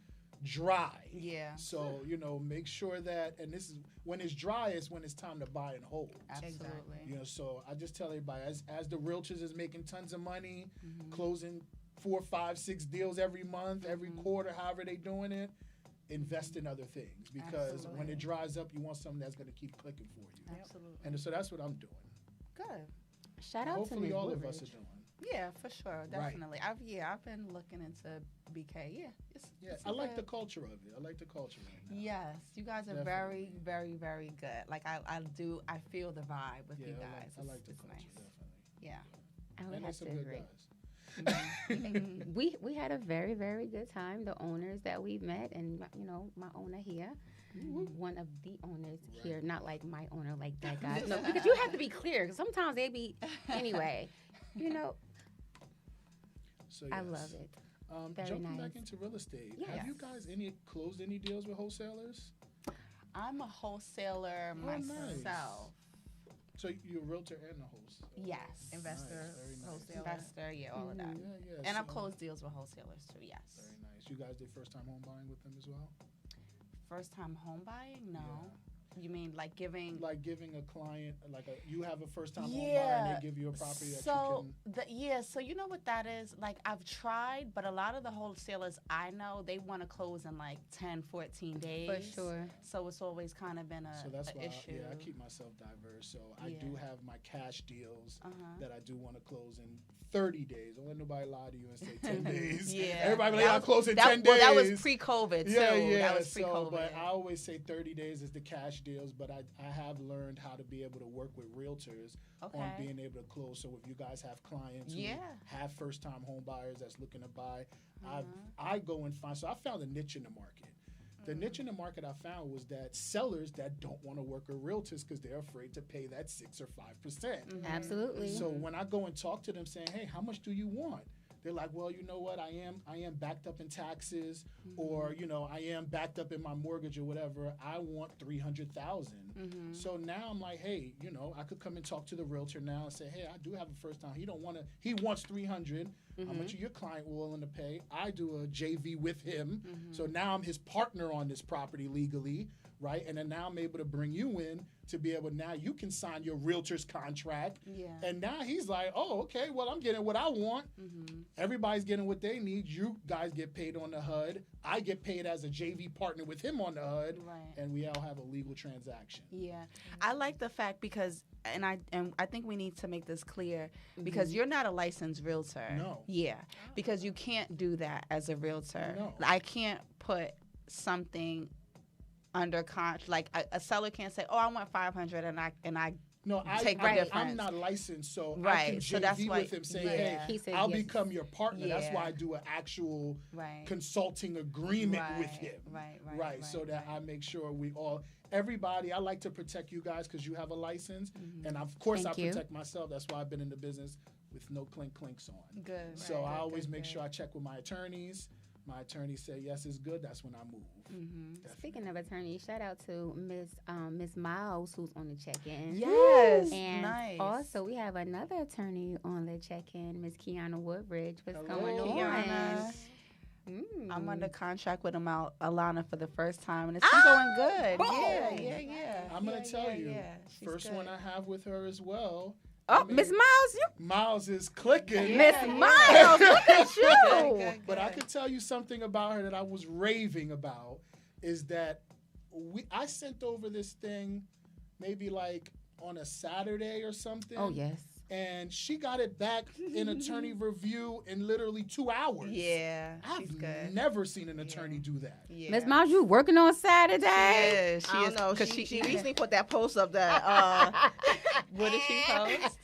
[SPEAKER 4] dry.
[SPEAKER 1] Yeah.
[SPEAKER 4] So, make sure that, and this is when it's dry is when it's time to buy and hold.
[SPEAKER 1] Absolutely.
[SPEAKER 4] So I just tell everybody, as the realtors is making tons of money, closing 4, 5, 6 deals every month, every quarter, however they doing it, invest in other things. Because when
[SPEAKER 1] Absolutely.
[SPEAKER 4] it dries up, you want something that's going to keep clicking for you.
[SPEAKER 1] Absolutely.
[SPEAKER 4] And so that's what I'm doing.
[SPEAKER 1] Good.
[SPEAKER 2] Shout out to
[SPEAKER 4] Hopefully
[SPEAKER 2] Ms.
[SPEAKER 4] all of
[SPEAKER 2] Woodridge.
[SPEAKER 4] us are doing.
[SPEAKER 1] Yeah, for sure.
[SPEAKER 4] Right.
[SPEAKER 1] Definitely. I've been looking into BK. Yeah. It's
[SPEAKER 4] I like the
[SPEAKER 1] good.
[SPEAKER 4] culture of it. I like the culture right now.
[SPEAKER 1] Yes, you guys are
[SPEAKER 4] Definitely.
[SPEAKER 1] very, very, very good. Like I feel the vibe with
[SPEAKER 4] Yeah,
[SPEAKER 1] you guys.
[SPEAKER 4] I like the
[SPEAKER 1] It's
[SPEAKER 4] culture,
[SPEAKER 1] nice.
[SPEAKER 4] definitely.
[SPEAKER 1] Yeah.
[SPEAKER 2] I would
[SPEAKER 4] And
[SPEAKER 2] have
[SPEAKER 4] there's some
[SPEAKER 2] to
[SPEAKER 4] good
[SPEAKER 2] agree.
[SPEAKER 4] guys.
[SPEAKER 2] We had a very, very good time. The owners that we met, and my owner here, one of the owners here, not like my owner like that guy. No, because you have to be clear. 'Cause sometimes they be anyway.
[SPEAKER 4] So
[SPEAKER 2] I
[SPEAKER 4] yes.
[SPEAKER 2] love it. Very
[SPEAKER 4] Jumping
[SPEAKER 2] nice.
[SPEAKER 4] back into real estate,
[SPEAKER 2] Yes.
[SPEAKER 4] have you guys closed any deals with wholesalers?
[SPEAKER 1] I'm a wholesaler
[SPEAKER 4] Oh, nice.
[SPEAKER 1] myself.
[SPEAKER 4] So you're a realtor and a host.
[SPEAKER 1] Yes.
[SPEAKER 3] Investor,
[SPEAKER 4] Nice, very nice.
[SPEAKER 3] wholesaler.
[SPEAKER 1] Investor, yeah, all of that.
[SPEAKER 4] Yeah.
[SPEAKER 1] And I've
[SPEAKER 4] so-
[SPEAKER 1] closed deals with wholesalers too, yes.
[SPEAKER 4] Very nice. You guys did first time home buying with them as well?
[SPEAKER 1] First time home buying? No. You mean like giving
[SPEAKER 4] Like giving a client, you have a first time home buyer
[SPEAKER 1] Yeah.
[SPEAKER 4] and they give you a property that
[SPEAKER 1] so
[SPEAKER 4] you can.
[SPEAKER 1] so you know what that is? Like I've tried, but a lot of the wholesalers I know, they want to close in like 10, 14 days.
[SPEAKER 2] For sure.
[SPEAKER 1] So it's always kind of been
[SPEAKER 4] So that's
[SPEAKER 1] a
[SPEAKER 4] why
[SPEAKER 1] issue.
[SPEAKER 4] I keep myself diverse. So I do
[SPEAKER 1] Yeah.
[SPEAKER 4] have my cash deals
[SPEAKER 1] Uh-huh.
[SPEAKER 4] that I do want to close in 30 days. Don't let nobody lie to you and say 10 days.
[SPEAKER 1] Yeah.
[SPEAKER 4] Everybody be like,
[SPEAKER 1] That
[SPEAKER 4] I'll
[SPEAKER 1] was-
[SPEAKER 4] close in
[SPEAKER 1] that,
[SPEAKER 4] 10
[SPEAKER 1] well,
[SPEAKER 4] days.
[SPEAKER 1] that was pre-COVID too.
[SPEAKER 4] Yeah.
[SPEAKER 1] That was
[SPEAKER 4] So,
[SPEAKER 1] pre-COVID.
[SPEAKER 4] but I always say 30 days is the cash deals, but I have learned how to be able to work with realtors on
[SPEAKER 1] Okay.
[SPEAKER 4] being able to close. So if you guys have clients who
[SPEAKER 1] Yeah.
[SPEAKER 4] have first-time home buyers that's looking to buy,
[SPEAKER 1] Uh-huh.
[SPEAKER 4] I go and find. So I found a niche in the market. The niche in the market I found was that sellers that don't want to work with realtors because they're afraid to pay that 6 or 5%.
[SPEAKER 2] Absolutely.
[SPEAKER 4] So when I go and talk to them saying, hey, how much do you want? They're like, well, you know what? I am backed up in taxes, or I am backed up in my mortgage or whatever. I want $300,000. So now I'm like, hey, I could come and talk to the realtor now and say, hey, I do have a first time. He wants 300. How much are your client willing to pay? I do a JV with him, so now I'm his partner on this property legally, right? And then now I'm able to bring you in to be able. Now you can sign your realtor's contract.
[SPEAKER 1] Yeah.
[SPEAKER 4] And now he's like, oh, okay, well, I'm getting what I want. Everybody's getting what they need. You guys get paid on the HUD. I get paid as a JV partner with him on the HUD.
[SPEAKER 1] Right.
[SPEAKER 4] And we all have a legal transaction.
[SPEAKER 1] Yeah, I like the fact because, and I think we need to make this clear because you're not a licensed realtor.
[SPEAKER 4] No.
[SPEAKER 1] Yeah, because you can't do that as a realtor.
[SPEAKER 4] No.
[SPEAKER 1] I can't put something under contract. Like a seller can't say, "Oh, I want 500," and I
[SPEAKER 4] No,
[SPEAKER 1] take the
[SPEAKER 4] I'm
[SPEAKER 1] difference.
[SPEAKER 4] not licensed, so I
[SPEAKER 1] Right,
[SPEAKER 4] can
[SPEAKER 1] so
[SPEAKER 4] JV
[SPEAKER 1] that's why-
[SPEAKER 4] with him, say,
[SPEAKER 1] yeah.
[SPEAKER 4] hey,
[SPEAKER 2] He said
[SPEAKER 4] I'll
[SPEAKER 2] yes.
[SPEAKER 4] become your partner. That's
[SPEAKER 1] Yeah.
[SPEAKER 4] why I do an actual
[SPEAKER 1] right.
[SPEAKER 4] consulting agreement with
[SPEAKER 1] Right,
[SPEAKER 4] him.
[SPEAKER 1] right,
[SPEAKER 4] so that
[SPEAKER 1] right.
[SPEAKER 4] I make sure everybody, I like to protect you guys because you have a license. And of course
[SPEAKER 2] Thank
[SPEAKER 4] I
[SPEAKER 2] you.
[SPEAKER 4] protect myself. That's why I've been in the business with no clinks on.
[SPEAKER 1] Good.
[SPEAKER 4] So I always
[SPEAKER 1] good,
[SPEAKER 4] make
[SPEAKER 1] good.
[SPEAKER 4] sure I check with my attorneys, my attorney said yes, it's good. That's when I move.
[SPEAKER 2] Speaking of attorney, shout out to Miss Miles who's on the check-in.
[SPEAKER 1] Yes,
[SPEAKER 2] And
[SPEAKER 1] nice.
[SPEAKER 2] also we have another attorney on the check-in, Miss Kiana Woodbridge. What's
[SPEAKER 4] Hello,
[SPEAKER 2] going on?
[SPEAKER 1] Kiana.
[SPEAKER 2] Mm.
[SPEAKER 1] I'm under contract with Alana for the first time, and it's been going good. Yeah.
[SPEAKER 4] I'm gonna tell you,
[SPEAKER 1] She's
[SPEAKER 4] first
[SPEAKER 1] good.
[SPEAKER 4] one I have with her as well.
[SPEAKER 2] Oh,
[SPEAKER 4] I mean,
[SPEAKER 2] Miss Miles,
[SPEAKER 4] Miles is clicking.
[SPEAKER 2] Miss Miles, look at you.
[SPEAKER 1] Good.
[SPEAKER 4] But I could tell you something about her that I was raving about is that I sent over this thing maybe like on a Saturday or something.
[SPEAKER 2] Oh yes.
[SPEAKER 4] And she got it back in attorney review in literally 2 hours.
[SPEAKER 1] Yeah, she's
[SPEAKER 4] I've
[SPEAKER 1] good.
[SPEAKER 4] never seen an attorney do that.
[SPEAKER 1] Yeah.
[SPEAKER 2] Miss Miles, you working on Saturday?
[SPEAKER 1] Yeah,
[SPEAKER 3] I don't know.
[SPEAKER 1] Because
[SPEAKER 3] She recently put that post up that
[SPEAKER 1] what did she post?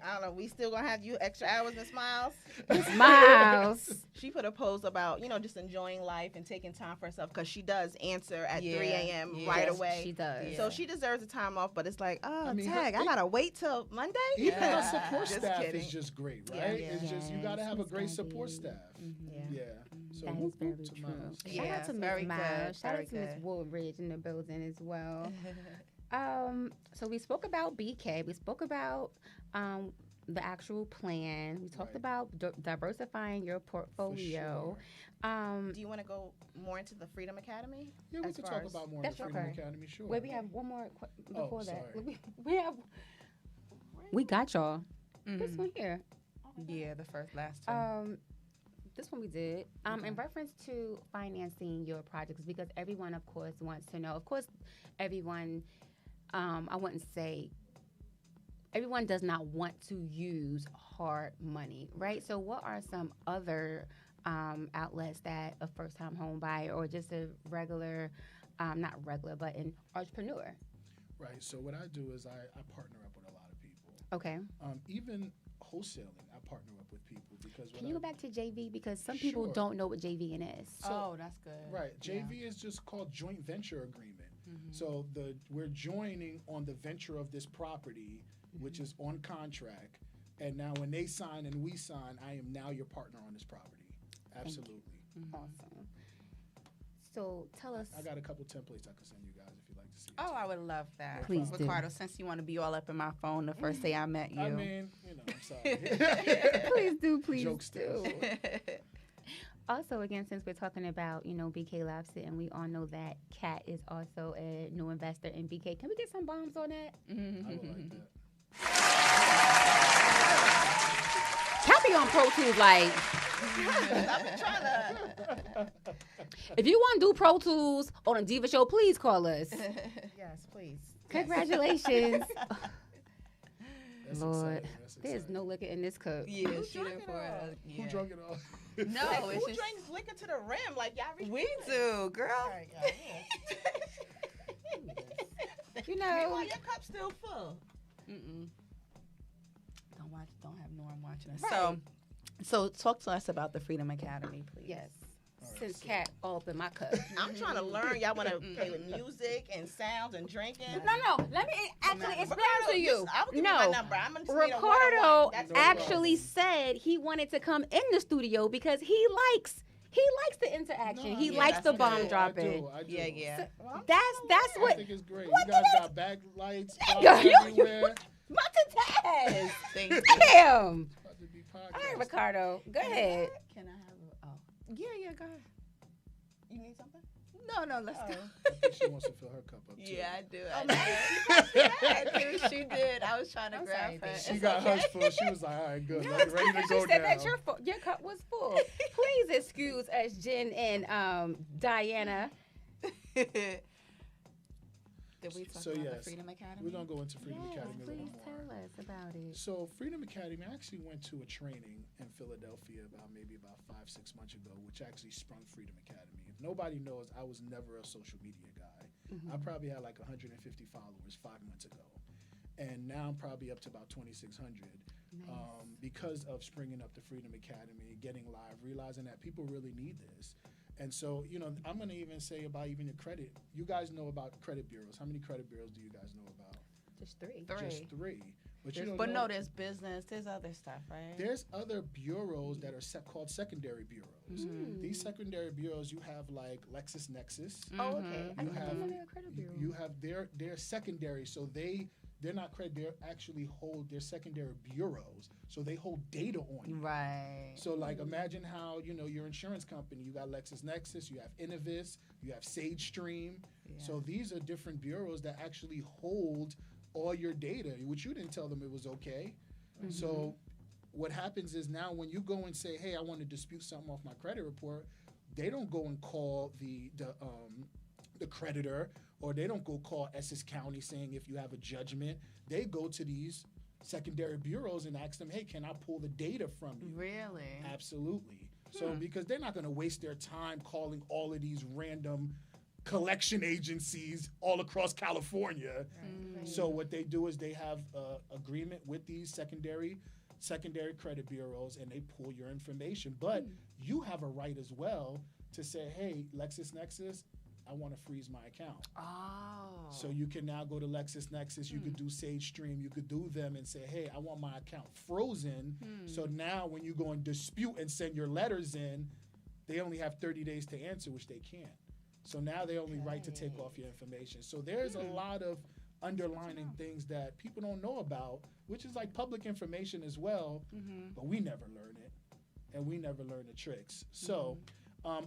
[SPEAKER 3] I don't know. We still gonna have you extra hours, Miss Miles.
[SPEAKER 2] Miss Miles.
[SPEAKER 3] She put a post about just enjoying life and taking time for herself because she does answer at 3 a.m.
[SPEAKER 1] Yeah.
[SPEAKER 3] right
[SPEAKER 2] Yes,
[SPEAKER 3] away.
[SPEAKER 2] she does.
[SPEAKER 1] Yeah.
[SPEAKER 3] So she deserves the time off, but it's like,
[SPEAKER 4] I mean,
[SPEAKER 3] tag, I
[SPEAKER 4] her-
[SPEAKER 3] gotta wait till Monday.
[SPEAKER 4] Even
[SPEAKER 1] Yeah.
[SPEAKER 4] her support
[SPEAKER 3] Just
[SPEAKER 4] staff
[SPEAKER 3] kidding.
[SPEAKER 4] is just great,
[SPEAKER 3] Yeah.
[SPEAKER 4] right?
[SPEAKER 1] Yeah.
[SPEAKER 4] It's just you
[SPEAKER 2] Yes,
[SPEAKER 4] gotta have a
[SPEAKER 2] Miss
[SPEAKER 4] great
[SPEAKER 2] Gabby.
[SPEAKER 4] support staff.
[SPEAKER 3] Yeah.
[SPEAKER 4] Yeah. So
[SPEAKER 2] That is
[SPEAKER 4] whoop,
[SPEAKER 2] very
[SPEAKER 4] whoop to
[SPEAKER 2] true.
[SPEAKER 4] Miles.
[SPEAKER 2] Shout
[SPEAKER 1] Yeah,
[SPEAKER 2] out to
[SPEAKER 1] very
[SPEAKER 2] Miss
[SPEAKER 1] good,
[SPEAKER 2] Miles. Shout
[SPEAKER 1] very
[SPEAKER 2] out to Miss
[SPEAKER 1] good.
[SPEAKER 2] Woodbridge in the building as well. So we spoke about BK. We spoke about the actual plan. We talked
[SPEAKER 4] Right.
[SPEAKER 2] about diversifying your
[SPEAKER 4] For
[SPEAKER 2] portfolio.
[SPEAKER 4] sure.
[SPEAKER 3] Do you want to go more into the Freedom Academy?
[SPEAKER 4] Yeah, we
[SPEAKER 3] as
[SPEAKER 4] could
[SPEAKER 3] far
[SPEAKER 4] talk
[SPEAKER 3] as-
[SPEAKER 4] about more in
[SPEAKER 2] That's
[SPEAKER 4] the Freedom
[SPEAKER 2] okay.
[SPEAKER 4] Academy, sure.
[SPEAKER 2] Wait, we have one more before that.
[SPEAKER 4] sorry.
[SPEAKER 2] We have. We got y'all. This
[SPEAKER 1] Mhm.
[SPEAKER 2] one here.
[SPEAKER 1] Yeah, the last two.
[SPEAKER 2] This one we did. In reference to financing your projects, because everyone, of course, wants to know. Of course, everyone. I wouldn't say. Everyone does not want to use hard money, right? So, what are some other outlets that a first-time home buyer or just a regular, not regular, but an entrepreneur?
[SPEAKER 4] Right. So what I do is I partner up with a lot of people.
[SPEAKER 2] Okay.
[SPEAKER 4] Even wholesaling, I partner up with people because
[SPEAKER 2] Can you go back to JV because some people
[SPEAKER 4] Sure.
[SPEAKER 2] don't know what JVing is.
[SPEAKER 1] Oh, that's good.
[SPEAKER 4] Right.
[SPEAKER 1] Yeah.
[SPEAKER 4] JV is just called joint venture agreement. So we're joining on the venture of this property, which is on contract. And now when they sign and we sign, I am now your partner on this property. Absolutely.
[SPEAKER 2] Awesome. So tell us.
[SPEAKER 4] I got a couple templates I can send you guys if you'd like to see. it
[SPEAKER 1] Oh,
[SPEAKER 4] too.
[SPEAKER 1] I would love that.
[SPEAKER 2] Please do.
[SPEAKER 1] Ricardo, since you want to be all up in my phone the first day I met you.
[SPEAKER 4] I mean, I'm sorry.
[SPEAKER 2] Please
[SPEAKER 4] Jokes
[SPEAKER 2] do.
[SPEAKER 4] still.
[SPEAKER 2] Also, again, since we're talking about, BK Lobster, and we all know that Kat is also a new investor in BK. Can we get some bombs on that?
[SPEAKER 4] I would like that.
[SPEAKER 2] Kat be on Pro Tools, like,
[SPEAKER 3] I'm trying to.
[SPEAKER 2] if you want to do Pro Tools on a Diva show, please call us.
[SPEAKER 3] Yes, please.
[SPEAKER 2] Congratulations.
[SPEAKER 4] That's
[SPEAKER 2] Lord,
[SPEAKER 4] exciting. That's
[SPEAKER 2] there's
[SPEAKER 4] exciting.
[SPEAKER 2] no liquor in this cup.
[SPEAKER 1] Yeah,
[SPEAKER 3] Who's
[SPEAKER 1] she didn't
[SPEAKER 3] drinking
[SPEAKER 1] pour
[SPEAKER 3] all?
[SPEAKER 1] it.
[SPEAKER 4] Who drunk it all?
[SPEAKER 1] No,
[SPEAKER 3] Like,
[SPEAKER 1] it's
[SPEAKER 3] who
[SPEAKER 1] just
[SPEAKER 3] drinks liquor to the rim? Like y'all.
[SPEAKER 1] we do, girl.
[SPEAKER 3] All right, y'all. Meanwhile, your cup's still full.
[SPEAKER 1] Don't have Norm watching us.
[SPEAKER 2] Right.
[SPEAKER 1] So talk to us about the Freedom Academy, please.
[SPEAKER 2] Yes.
[SPEAKER 4] All right,
[SPEAKER 2] Since
[SPEAKER 4] so-
[SPEAKER 2] Kat all up in my cup.
[SPEAKER 3] I'm trying to learn. Y'all want to play with music and sounds and drinking?
[SPEAKER 2] No. Let me actually explain to you.
[SPEAKER 3] I'll give you my number. I'm gonna just need a
[SPEAKER 2] Ricardo
[SPEAKER 3] one-on-one. That's
[SPEAKER 4] No
[SPEAKER 2] actually
[SPEAKER 4] problem.
[SPEAKER 2] said he wanted to come in the studio because he likes the interaction.
[SPEAKER 4] No,
[SPEAKER 2] he
[SPEAKER 4] yeah,
[SPEAKER 2] likes
[SPEAKER 1] that's
[SPEAKER 2] the
[SPEAKER 1] what
[SPEAKER 2] bomb
[SPEAKER 1] it is.
[SPEAKER 2] dropping.
[SPEAKER 4] I do.
[SPEAKER 1] Yeah.
[SPEAKER 2] That's
[SPEAKER 4] I
[SPEAKER 2] what
[SPEAKER 4] think it's great.
[SPEAKER 2] What
[SPEAKER 4] You guys
[SPEAKER 2] did
[SPEAKER 4] got backlights
[SPEAKER 2] Yo,
[SPEAKER 4] bombs
[SPEAKER 2] you-
[SPEAKER 4] everywhere.
[SPEAKER 2] multitask.
[SPEAKER 1] Thank you.
[SPEAKER 2] Damn.
[SPEAKER 4] It's about to be
[SPEAKER 2] All right,
[SPEAKER 4] podcast.
[SPEAKER 2] Ricardo, go ahead.
[SPEAKER 1] Can I have Yeah, go ahead.
[SPEAKER 3] You need something?
[SPEAKER 1] No, let's go.
[SPEAKER 4] I think she wants to fill her cup up too.
[SPEAKER 1] Yeah, I do.
[SPEAKER 3] Oh,
[SPEAKER 1] I do. She did. I was trying to
[SPEAKER 2] I'm
[SPEAKER 1] grab
[SPEAKER 2] sorry,
[SPEAKER 1] her.
[SPEAKER 2] baby.
[SPEAKER 4] She
[SPEAKER 1] It's
[SPEAKER 4] got
[SPEAKER 1] okay.
[SPEAKER 4] hers full. She was like, all right, good. Like, ready to
[SPEAKER 2] She
[SPEAKER 4] go
[SPEAKER 2] said
[SPEAKER 4] now.
[SPEAKER 2] that your cup was full. Please excuse us, Jen and Diana.
[SPEAKER 1] Did we talk
[SPEAKER 4] So,
[SPEAKER 1] about
[SPEAKER 4] yes,
[SPEAKER 1] the Freedom Academy?
[SPEAKER 4] We're going to go into Freedom
[SPEAKER 2] Yes,
[SPEAKER 4] Academy a little
[SPEAKER 2] please
[SPEAKER 4] more.
[SPEAKER 2] tell us about it.
[SPEAKER 4] So Freedom Academy, I actually went to a training in Philadelphia about 5-6 months ago, which actually sprung Freedom Academy. If nobody knows, I was never a social media guy. I probably had like 150 followers 5 months ago. And now I'm probably up to about 2,600 because of springing up the Freedom Academy, getting live, realizing that people really need this. And so, I'm going to even say about even your credit. You guys know about credit bureaus. How many credit bureaus do you guys know about?
[SPEAKER 2] Just three.
[SPEAKER 1] Three.
[SPEAKER 4] Just 3. But you don't
[SPEAKER 1] But
[SPEAKER 4] know.
[SPEAKER 1] no, there's business. There's other stuff, right?
[SPEAKER 4] There's other bureaus that are called secondary bureaus.
[SPEAKER 2] Mm.
[SPEAKER 4] These secondary bureaus, you have like LexisNexis.
[SPEAKER 3] Oh, okay.
[SPEAKER 2] I
[SPEAKER 4] You
[SPEAKER 2] didn't
[SPEAKER 4] have-
[SPEAKER 2] know they were a credit bureau.
[SPEAKER 4] You have they're secondary, so they're not credit. They actually hold their secondary bureaus, so they hold data on you.
[SPEAKER 1] Right.
[SPEAKER 4] So like imagine how your insurance company, you got LexisNexis, you have Innovis, you have SageStream.
[SPEAKER 1] Yeah.
[SPEAKER 4] So these are different bureaus that actually hold all your data, which you didn't tell them it was okay. So what happens is now when you go and say, hey, I want to dispute something off my credit report, they don't go and call the creditor, or they don't go call Essex County saying if you have a judgment. They go to these secondary bureaus and ask them, hey, can I pull the data from you?
[SPEAKER 1] Really?
[SPEAKER 4] Absolutely. So because they're not going to waste their time calling all of these random collection agencies all across California. So what they do is they have agreement with these secondary credit bureaus, and they pull your information. But you have a right as well to say, hey, LexisNexis, I want to freeze my account.
[SPEAKER 1] Oh.
[SPEAKER 4] So you can now go to LexisNexis, you could do SageStream, you could do them and say, hey, I want my account frozen. So now when you go and dispute and send your letters in, they only have 30 days to answer, which they can't. So now they only right to take off your information. So there's a lot of underlining things that people don't know about, which is like public information as well, but we never learn it, and we never learn the tricks. So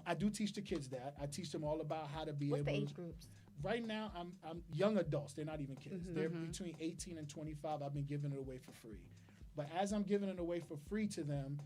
[SPEAKER 4] I do teach the kids that. I teach them all about how to be
[SPEAKER 2] What's
[SPEAKER 4] able
[SPEAKER 2] the
[SPEAKER 4] to...
[SPEAKER 2] age groups?
[SPEAKER 4] Right now, I'm young adults. They're not even kids. They're between 18 and 25. I've been giving it away for free. But as I'm giving it away for free to them,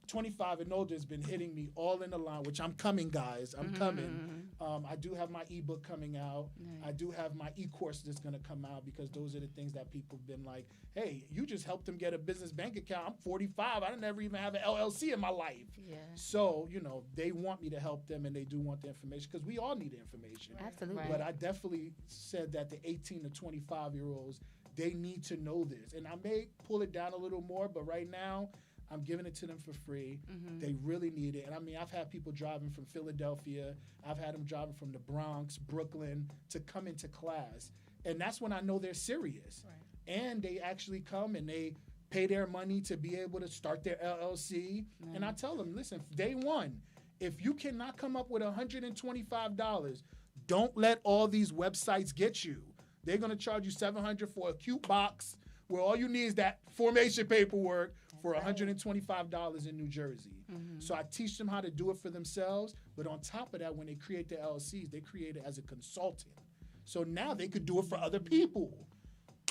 [SPEAKER 4] 25 and older has been hitting me all in the line, which I'm coming, guys. I'm coming. I do have my ebook coming out. I do have my e-course that's going to come out, because those are the things that people have been like, hey, you just helped them get a business bank account. I'm 45. I never even have an LLC in my life.
[SPEAKER 1] Yeah.
[SPEAKER 4] So, they want me to help them, and they do want the information, because we all need the information.
[SPEAKER 2] Absolutely.
[SPEAKER 1] Right.
[SPEAKER 4] But I definitely said that the 18 to 25-year-olds, they need to know this. And I may pull it down a little more, but right now, I'm giving it to them for free. They really need it. And I mean, I've had people driving from Philadelphia. I've had them driving from the Bronx, Brooklyn, to come into class. And that's when I know they're serious.
[SPEAKER 3] Right.
[SPEAKER 4] And they actually come and they pay their money to be able to start their LLC. And I tell them, listen, day one, if you cannot come up with $125, don't let all these websites get you. They're going to charge you $700 for a cute box where all you need is that formation paperwork for $125 in New Jersey. So I teach them how to do it for themselves. But on top of that, when they create their LLCs, they create it as a consultant. So now they could do it for other people.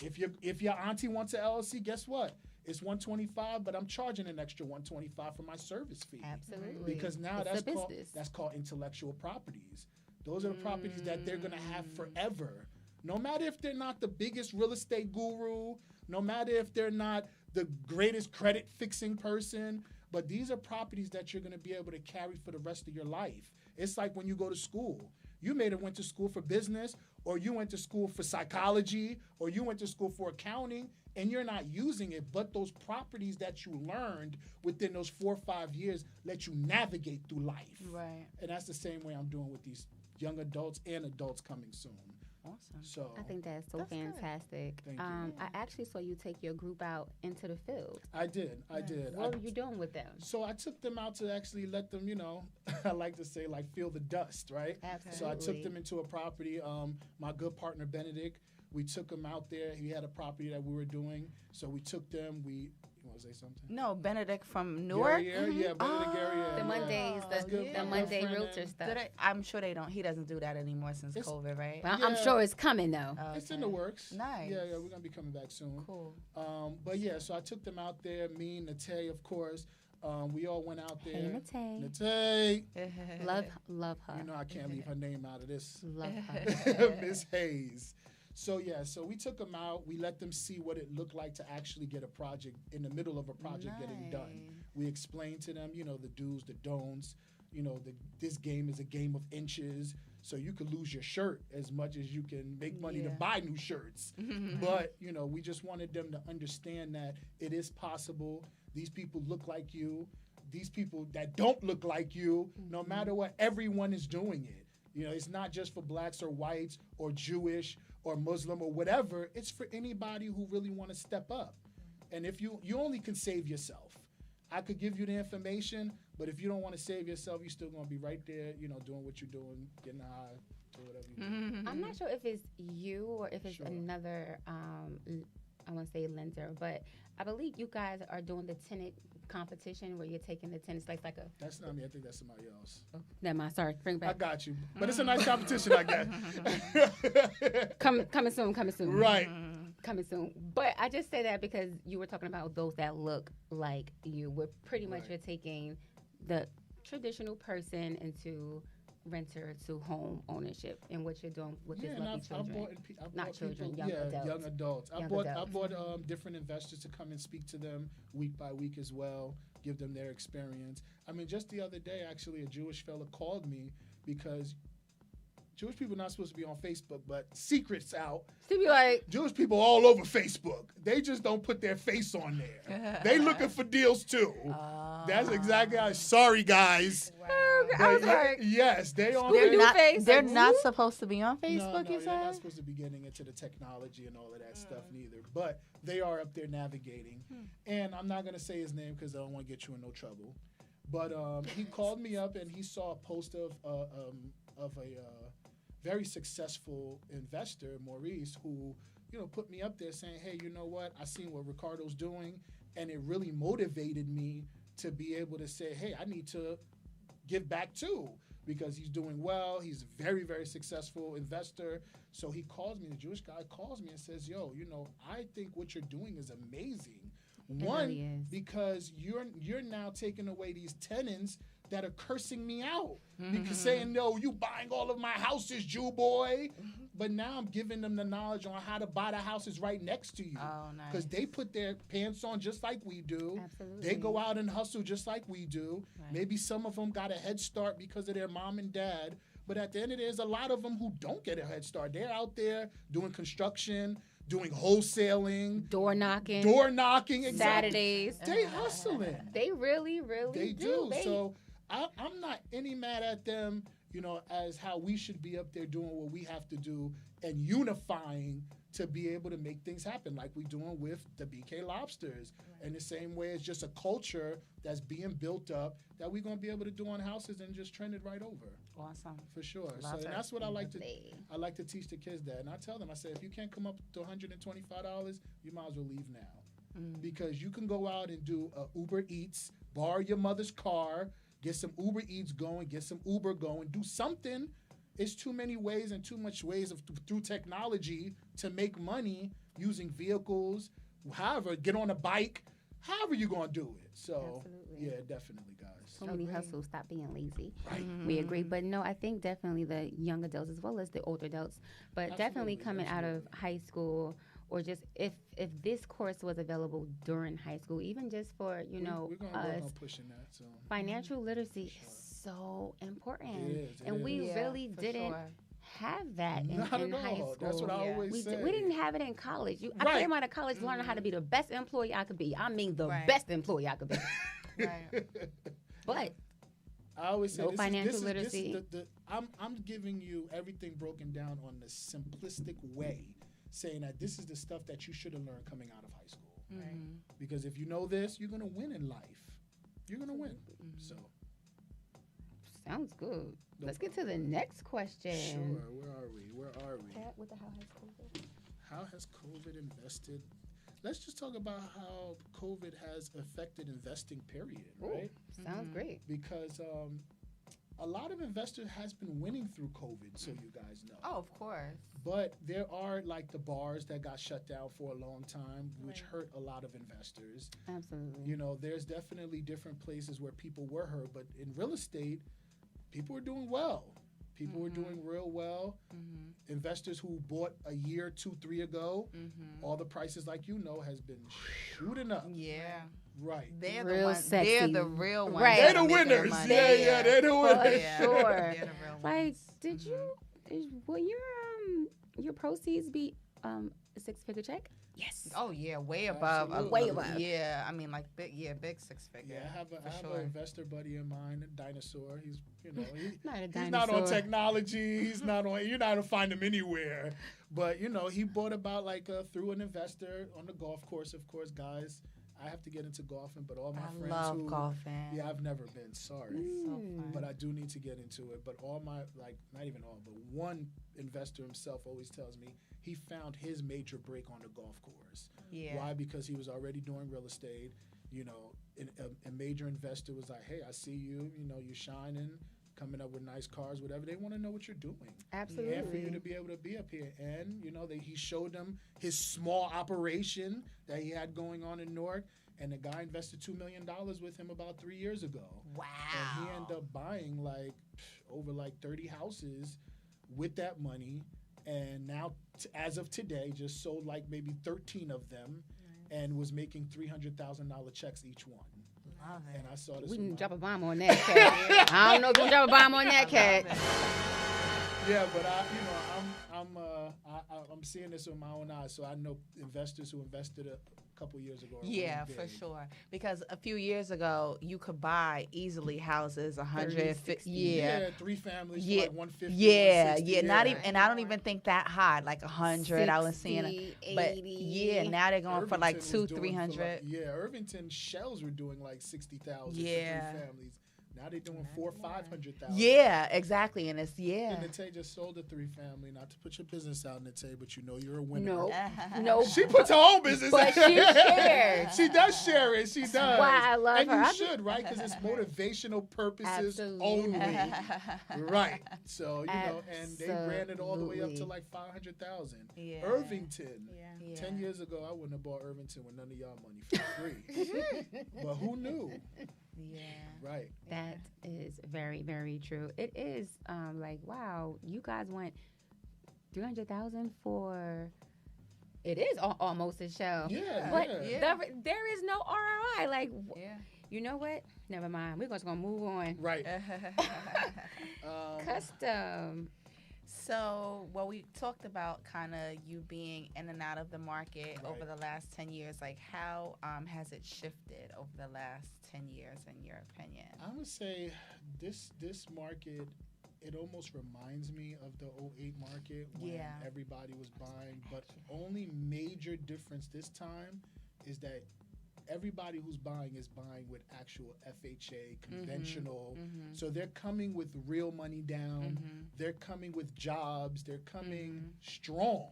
[SPEAKER 4] If your auntie wants an LLC, guess what? It's $125, but I'm charging an extra $125 for my service fee.
[SPEAKER 2] Absolutely.
[SPEAKER 4] Because now
[SPEAKER 2] It's a
[SPEAKER 4] that's
[SPEAKER 2] business.
[SPEAKER 4] called intellectual properties. Those are the properties that they're gonna have forever. No matter if they're not the biggest real estate guru, no matter if they're not the greatest credit fixing person, but these are properties that you're gonna be able to carry for the rest of your life. It's like when you go to school. You may have went to school for business, or you went to school for psychology, or you went to school for accounting, and you're not using it, but those properties that you learned within those 4 or 5 years let you navigate through life.
[SPEAKER 1] Right.
[SPEAKER 4] And that's the same way I'm doing with these young adults and adults coming soon.
[SPEAKER 1] Awesome.
[SPEAKER 4] So
[SPEAKER 2] I think that's so
[SPEAKER 3] That's good.
[SPEAKER 2] fantastic.
[SPEAKER 4] Thank you.
[SPEAKER 2] I actually saw you take your group out into the field.
[SPEAKER 4] I did.
[SPEAKER 2] What were you doing with them?
[SPEAKER 4] So I took them out to actually let them, I like to say, like, feel the dust, right?
[SPEAKER 2] Absolutely.
[SPEAKER 4] So I took them into a property. My good partner, Benedict, we took him out there. He had a property that we were doing. So we took them. You want to say something?
[SPEAKER 1] No, Benedict from Newark.
[SPEAKER 4] Yeah, Benedict Guerriere.
[SPEAKER 2] The Mondays,
[SPEAKER 4] That's good.
[SPEAKER 2] the
[SPEAKER 4] My
[SPEAKER 2] Monday
[SPEAKER 4] friend
[SPEAKER 2] realtor
[SPEAKER 4] and-
[SPEAKER 2] stuff.
[SPEAKER 1] I'm sure they don't. He doesn't do that anymore since
[SPEAKER 4] It's-
[SPEAKER 1] COVID, right?
[SPEAKER 2] Well, I'm
[SPEAKER 4] Yeah.
[SPEAKER 2] sure it's coming though.
[SPEAKER 4] It's in the works.
[SPEAKER 1] Nice.
[SPEAKER 4] Yeah, we're going to be coming back soon.
[SPEAKER 1] Cool.
[SPEAKER 4] But yeah, so I took them out there. Me, Nate, of course. We all went out there.
[SPEAKER 2] Hey, Nate.
[SPEAKER 4] Nate.
[SPEAKER 2] Love her.
[SPEAKER 4] I can't leave her name out of this.
[SPEAKER 2] Love her.
[SPEAKER 4] Miss Hayes. So we took them out. We let them see what it looked like to actually get a project in the middle of a project getting done. We explained to them, the do's, the don'ts. This game is a game of inches, so you could lose your shirt as much as you can make money to
[SPEAKER 1] Yeah.
[SPEAKER 4] buy new shirts. But we just wanted them to understand that it is possible. These people look like you. These people that don't look like you, no matter what, everyone is doing it. It's not just for blacks or whites or Jewish or Muslim or whatever. It's for anybody who really want to step up. And if you only can save yourself. I could give you the information, but if you don't want to save yourself, you're still going to be right there, doing what you're doing, getting high, doing whatever you do.
[SPEAKER 2] I'm not sure if it's you or if it's another, I want to say lender, but I believe you guys are doing the tenant competition where you're taking the tenants like a.
[SPEAKER 4] That's not me. I think that's somebody else.
[SPEAKER 2] Oh, never mind. Sorry. Bring back.
[SPEAKER 4] I got you. But it's a nice competition, I guess.
[SPEAKER 2] Coming soon.
[SPEAKER 4] Right.
[SPEAKER 2] Coming soon. But I just say that because you were talking about those that look like you. We're pretty much you're taking the traditional person into renter to home ownership, and what you're doing with this lucky children.
[SPEAKER 4] Young adults. I bought different investors to come and speak to them week by week as well, give them their experience. I mean, just the other day, actually, a Jewish fella called me because Jewish people are not supposed to be on Facebook, but secrets out.
[SPEAKER 2] So be like,
[SPEAKER 4] Jewish people all over Facebook. They just don't put their face on there. They looking for deals too. That's exactly how. Sorry, guys.
[SPEAKER 3] Wow.
[SPEAKER 2] I was like,
[SPEAKER 4] yes, they on.
[SPEAKER 1] They're not supposed to be on Facebook.
[SPEAKER 4] No, they're not supposed to be getting into the technology and all of that stuff neither. But they are up there navigating. And I'm not gonna say his name because I don't want to get you in no trouble. But he called me up and he saw a post of a very successful investor, Maurice, who put me up there saying, hey, you know what? I seen what Ricardo's doing, and it really motivated me to be able to say, hey, I need to give back too, because he's doing well. He's a very, very successful investor. So he calls me, the Jewish guy calls me and says, yo, I think what you're doing is amazing. One,
[SPEAKER 2] really is.
[SPEAKER 4] because you're now taking away these tenants that are cursing me out because saying, no, you buying all of my houses, Jew boy. But now I'm giving them the knowledge on how to buy the houses right next to you.
[SPEAKER 1] Oh, nice.
[SPEAKER 4] Because they put their pants on just like we do.
[SPEAKER 2] Absolutely.
[SPEAKER 4] They go out and hustle just like we do.
[SPEAKER 1] Right.
[SPEAKER 4] Maybe some of them got a head start because of their mom and dad. But at the end of it, there's a lot of them who don't get a head start. They're out there doing construction, doing wholesaling,
[SPEAKER 2] door knocking,
[SPEAKER 4] exactly.
[SPEAKER 2] Saturdays.
[SPEAKER 4] They hustling.
[SPEAKER 2] They really, really
[SPEAKER 4] They do.
[SPEAKER 2] They,
[SPEAKER 4] So I'm not any mad at them, as how we should be up there doing what we have to do and unifying to be able to make things happen like we're doing with the BK Lobsters. In the same way, it's just a culture that's being built up that we're going to be able to do on houses and just trend it right over.
[SPEAKER 1] Awesome.
[SPEAKER 4] For sure.
[SPEAKER 1] Love
[SPEAKER 4] So
[SPEAKER 1] that.
[SPEAKER 4] and that's what I like to teach the kids that. And I tell them, I say, if you can't come up to $125, you might as well leave now. Because you can go out and do Uber Eats, borrow your mother's car, get some Uber Eats going, get some Uber going, do something. It's too many ways and too much ways through technology to make money using vehicles, however, get on a bike, however you're going to do it. So,
[SPEAKER 2] Absolutely.
[SPEAKER 4] yeah, definitely, guys.
[SPEAKER 2] So many hustles. Stop being lazy.
[SPEAKER 4] Right.
[SPEAKER 2] We agree. But no, I think definitely the young adults as well as the older adults, but definitely coming out of high school, or just if this course was available during high school, even just for,
[SPEAKER 4] We're going to work
[SPEAKER 2] us,
[SPEAKER 4] on pushing that. So.
[SPEAKER 2] financial literacy is so important.
[SPEAKER 4] It
[SPEAKER 2] and
[SPEAKER 4] is.
[SPEAKER 2] we
[SPEAKER 1] Yeah,
[SPEAKER 2] really
[SPEAKER 1] for
[SPEAKER 2] didn't
[SPEAKER 1] sure.
[SPEAKER 2] have that in
[SPEAKER 4] Not
[SPEAKER 2] high
[SPEAKER 4] at
[SPEAKER 2] school.
[SPEAKER 4] all. That's what I always say.
[SPEAKER 2] We didn't have it in college. I
[SPEAKER 4] Right.
[SPEAKER 2] came out of college learning how to be the best employee I could be. I mean, the
[SPEAKER 1] Right.
[SPEAKER 2] best employee I could be.
[SPEAKER 1] Right.
[SPEAKER 2] But
[SPEAKER 4] I always say
[SPEAKER 2] No
[SPEAKER 4] this
[SPEAKER 2] financial
[SPEAKER 4] is
[SPEAKER 2] literacy.
[SPEAKER 4] I'm giving you everything broken down on the simplistic way, saying that this is the stuff that you should have learned coming out of high school.
[SPEAKER 1] Right.
[SPEAKER 4] Because if you know this, you're gonna win in life. You're gonna win. So
[SPEAKER 2] sounds good.
[SPEAKER 4] No
[SPEAKER 2] Let's get to the next question.
[SPEAKER 4] sure. Where are we?
[SPEAKER 2] What the hell has COVID?
[SPEAKER 4] How has COVID invested? Let's just talk about how COVID has affected investing. Period. Right.
[SPEAKER 2] Sounds great.
[SPEAKER 4] Because a lot of investors has been winning through COVID, so you guys know.
[SPEAKER 1] Oh, of course.
[SPEAKER 4] But there are like the bars that got shut down for a long time, which hurt a lot of investors.
[SPEAKER 2] Absolutely.
[SPEAKER 4] There's definitely different places where people were hurt, but in real estate, people are doing well. People are doing real well. Investors who bought a year, 2, 3 ago, all the prices, like has been shooting up.
[SPEAKER 1] Yeah.
[SPEAKER 4] Right.
[SPEAKER 1] They're
[SPEAKER 2] Real
[SPEAKER 1] the ones.
[SPEAKER 2] sexy.
[SPEAKER 1] They're the real ones.
[SPEAKER 2] Right.
[SPEAKER 4] They're
[SPEAKER 1] that
[SPEAKER 4] the
[SPEAKER 1] are making
[SPEAKER 4] winners.
[SPEAKER 1] money.
[SPEAKER 4] Yeah, they're the winners.
[SPEAKER 1] Yeah.
[SPEAKER 2] Sure.
[SPEAKER 1] They're the real
[SPEAKER 2] Like,
[SPEAKER 1] ones.
[SPEAKER 2] did you? Will your proceeds be a 6-figure check? Yes.
[SPEAKER 1] Oh yeah, way above.
[SPEAKER 4] Absolutely.
[SPEAKER 2] Way above.
[SPEAKER 1] Yeah, I mean like big six figure.
[SPEAKER 4] Yeah, I have
[SPEAKER 1] sure.
[SPEAKER 4] an investor buddy of mine, a dinosaur. He's
[SPEAKER 2] Not a
[SPEAKER 4] he's not on
[SPEAKER 2] dinosaur.
[SPEAKER 4] technology. He's not on. You're not gonna find him anywhere. But he bought about through an investor on the golf course. Of course, guys, I have to get into golfing, but all my
[SPEAKER 1] I
[SPEAKER 4] friends
[SPEAKER 1] love
[SPEAKER 4] who
[SPEAKER 1] golfing.
[SPEAKER 4] yeah, I've never been. Sorry.
[SPEAKER 1] So fun.
[SPEAKER 4] But I do need to get into it. But all my not even all, but one investor himself always tells me he found his major break on the golf course.
[SPEAKER 1] Yeah.
[SPEAKER 4] Why? Because he was already doing real estate. A major investor was like, "Hey, I see you. You're shining, coming up with nice cars, whatever. They want to know what you're doing.
[SPEAKER 2] Absolutely.
[SPEAKER 4] And for you to be able to be up here, and he showed them his small operation that he had going on in Newark, and the guy invested $2 million with him about 3 years ago.
[SPEAKER 1] Wow.
[SPEAKER 4] And he ended up buying over 30 houses with that money, and now as of today, just sold maybe 13 of them, and was making $300,000 checks each one.
[SPEAKER 1] Love it.
[SPEAKER 4] And I saw this.
[SPEAKER 2] We
[SPEAKER 4] with
[SPEAKER 2] can
[SPEAKER 4] my-
[SPEAKER 2] drop a bomb on that cat. I don't know if we can drop a bomb on that cat.
[SPEAKER 4] Yeah, but I'm seeing this with my own eyes. So I know investors who invested a couple years ago. are
[SPEAKER 1] Yeah,
[SPEAKER 4] really
[SPEAKER 1] for
[SPEAKER 4] big.
[SPEAKER 1] sure. Because a few years ago, you could buy easily houses 150.
[SPEAKER 2] 60.
[SPEAKER 1] Yeah.
[SPEAKER 4] 3 families
[SPEAKER 1] Yeah.
[SPEAKER 4] for 150.
[SPEAKER 1] Yeah,
[SPEAKER 4] 160,
[SPEAKER 1] yeah, not
[SPEAKER 4] yeah.
[SPEAKER 1] even, and I don't even think that high, 100. I was seeing it,
[SPEAKER 2] 60,
[SPEAKER 1] but
[SPEAKER 2] 80.
[SPEAKER 1] yeah, now they're going for
[SPEAKER 4] Irvington was
[SPEAKER 1] 200,
[SPEAKER 4] doing
[SPEAKER 1] 300.
[SPEAKER 4] yeah, Irvington shells were doing 60,000
[SPEAKER 1] Yeah.
[SPEAKER 4] for 3 families. Now they're doing 400,000, 500,000.
[SPEAKER 1] Yeah, exactly, and it's
[SPEAKER 4] And the Tay just sold a 3 family. Not to put your business out in the Tay, but you're a winner.
[SPEAKER 2] No, no.
[SPEAKER 4] She puts her own business
[SPEAKER 2] But
[SPEAKER 4] out.
[SPEAKER 2] she shares.
[SPEAKER 4] She does share it. She does.
[SPEAKER 2] why I love
[SPEAKER 4] and
[SPEAKER 2] her.
[SPEAKER 4] you
[SPEAKER 2] I
[SPEAKER 4] should, right? Because it's motivational purposes
[SPEAKER 2] Absolutely.
[SPEAKER 4] only. Right. So, and they ran it all the way up to
[SPEAKER 2] Absolutely.
[SPEAKER 4] 500,000.
[SPEAKER 1] Yeah.
[SPEAKER 4] Irvington.
[SPEAKER 3] Yeah.
[SPEAKER 1] Yeah.
[SPEAKER 4] 10 years ago, I wouldn't have bought Irvington with none of y'all money for free. But who knew?
[SPEAKER 1] Yeah.
[SPEAKER 4] Right.
[SPEAKER 2] That is very, very true. It is wow, you guys went 300,000 for. It is almost a show.
[SPEAKER 4] Yeah.
[SPEAKER 2] But
[SPEAKER 1] Yeah.
[SPEAKER 2] there is no ROI.
[SPEAKER 1] Yeah.
[SPEAKER 2] You know what? Never mind. We're just gonna move on.
[SPEAKER 4] Right.
[SPEAKER 2] Custom.
[SPEAKER 1] So, we talked about kind of you being in and out of the market
[SPEAKER 4] Right.
[SPEAKER 1] over the last 10 years. How has it shifted over the last 10 years, in your opinion?
[SPEAKER 4] I would say this market, it almost reminds me of the 2008 market when
[SPEAKER 1] Yeah.
[SPEAKER 4] everybody was buying. But only major difference this time is that everybody who's buying is buying with actual FHA, conventional. So they're coming with real money down. They're coming with jobs. They're coming strong.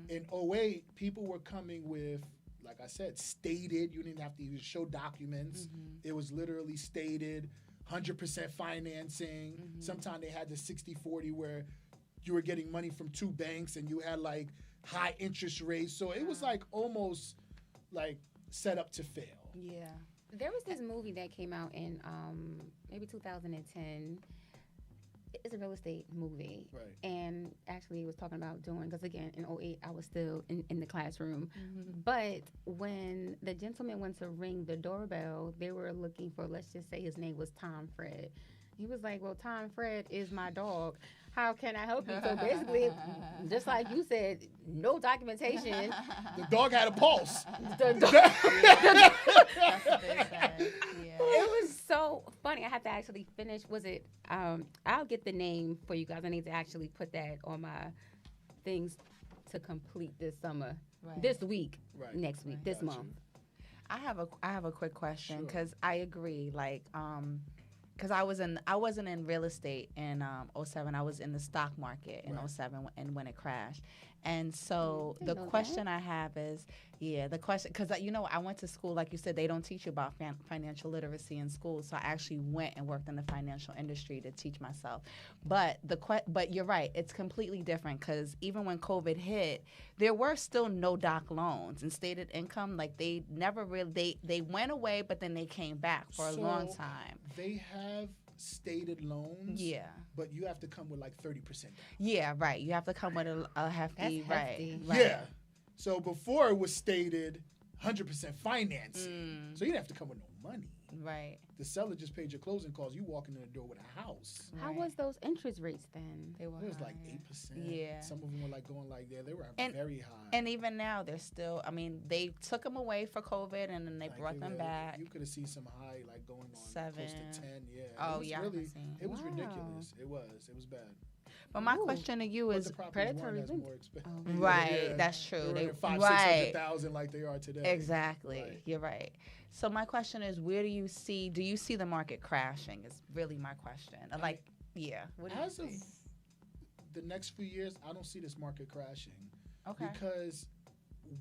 [SPEAKER 4] In 2008, people were coming with, like I said, stated. You didn't have to even show documents. It was literally stated, 100% financing. Sometimes they had the 60-40 where you were getting money from 2 banks and you had high interest rates. So it was almost set up to fail.
[SPEAKER 1] Yeah.
[SPEAKER 2] There was this movie that came out in maybe 2010. It's a real estate movie.
[SPEAKER 4] Right.
[SPEAKER 2] And actually it was talking about doing, because again, in 2008, I was still in the classroom. But when the gentleman went to ring the doorbell, they were looking for, let's just say his name was Tom Fred. He was like, well, Tom Fred is my dog. How can I help you? So basically, just like you said, no documentation.
[SPEAKER 4] The dog had a pulse.
[SPEAKER 2] The dog-
[SPEAKER 1] That's what they said. Yeah.
[SPEAKER 2] It was so funny. I have to actually finish. Was it? I'll get the name for you guys. I need to actually put that on my things to complete this summer,
[SPEAKER 1] Right.
[SPEAKER 2] this week,
[SPEAKER 4] Right.
[SPEAKER 2] next week,
[SPEAKER 1] Right.
[SPEAKER 2] this
[SPEAKER 4] Gotcha.
[SPEAKER 2] month.
[SPEAKER 1] I have a quick question
[SPEAKER 4] Sure.
[SPEAKER 1] because I agree. Because I wasn't in real estate in 2007. I was in the stock market in
[SPEAKER 4] Right.
[SPEAKER 1] 2007 and when it crashed. And so
[SPEAKER 2] I
[SPEAKER 1] the
[SPEAKER 2] didn't know
[SPEAKER 1] question I have is, the question, because I went to school, like you said, they don't teach you about financial literacy in school. So I actually went and worked in the financial industry to teach myself. But but you're right, it's completely different because even when COVID hit, there were still no doc loans and stated income. They never really they went away, but then they came back for a long
[SPEAKER 4] So,
[SPEAKER 1] time.
[SPEAKER 4] They have stated loans.
[SPEAKER 1] Yeah.
[SPEAKER 4] But you have to come with 30%.
[SPEAKER 1] Yeah, right. You have to come with a hefty,
[SPEAKER 2] That's
[SPEAKER 1] right?
[SPEAKER 2] hefty.
[SPEAKER 1] Right.
[SPEAKER 4] Yeah. So before it was stated 100% finance. So you didn't have to come with no money.
[SPEAKER 1] Right.
[SPEAKER 4] The seller just paid your closing costs. You walking in the door with a house.
[SPEAKER 2] How
[SPEAKER 1] Right.
[SPEAKER 2] was those interest rates then?
[SPEAKER 1] They were
[SPEAKER 4] It was like
[SPEAKER 1] higher.
[SPEAKER 4] 8%.
[SPEAKER 1] Yeah.
[SPEAKER 4] Some of them were like going like there. They were
[SPEAKER 1] And-
[SPEAKER 4] very high.
[SPEAKER 1] And even now, they're still. I mean, they took them away for COVID, and then they
[SPEAKER 4] Like,
[SPEAKER 1] brought them back.
[SPEAKER 4] You could have seen some high like going on
[SPEAKER 1] 7.
[SPEAKER 4] close to 10. Yeah.
[SPEAKER 1] Oh
[SPEAKER 4] it was
[SPEAKER 1] yeah, I
[SPEAKER 4] really,
[SPEAKER 1] haven't seen.
[SPEAKER 4] it was
[SPEAKER 2] Wow.
[SPEAKER 4] ridiculous. It was bad.
[SPEAKER 1] But my
[SPEAKER 2] Ooh.
[SPEAKER 1] question to you
[SPEAKER 4] But
[SPEAKER 1] is
[SPEAKER 4] the properties
[SPEAKER 2] predatory
[SPEAKER 4] weren't as
[SPEAKER 2] lending.
[SPEAKER 4] more expensive.
[SPEAKER 2] Oh.
[SPEAKER 1] right.
[SPEAKER 4] Yeah.
[SPEAKER 1] That's true.
[SPEAKER 4] They
[SPEAKER 1] They
[SPEAKER 4] were 500,000,
[SPEAKER 1] right.
[SPEAKER 4] 600,000 like they are today.
[SPEAKER 1] Exactly.
[SPEAKER 4] Right.
[SPEAKER 1] You're right. So my question is, where do you see the market crashing? Is really my question. Like, yeah. What do you
[SPEAKER 4] As
[SPEAKER 1] see?
[SPEAKER 4] of the next few years, I don't see this market crashing
[SPEAKER 1] Okay.
[SPEAKER 4] because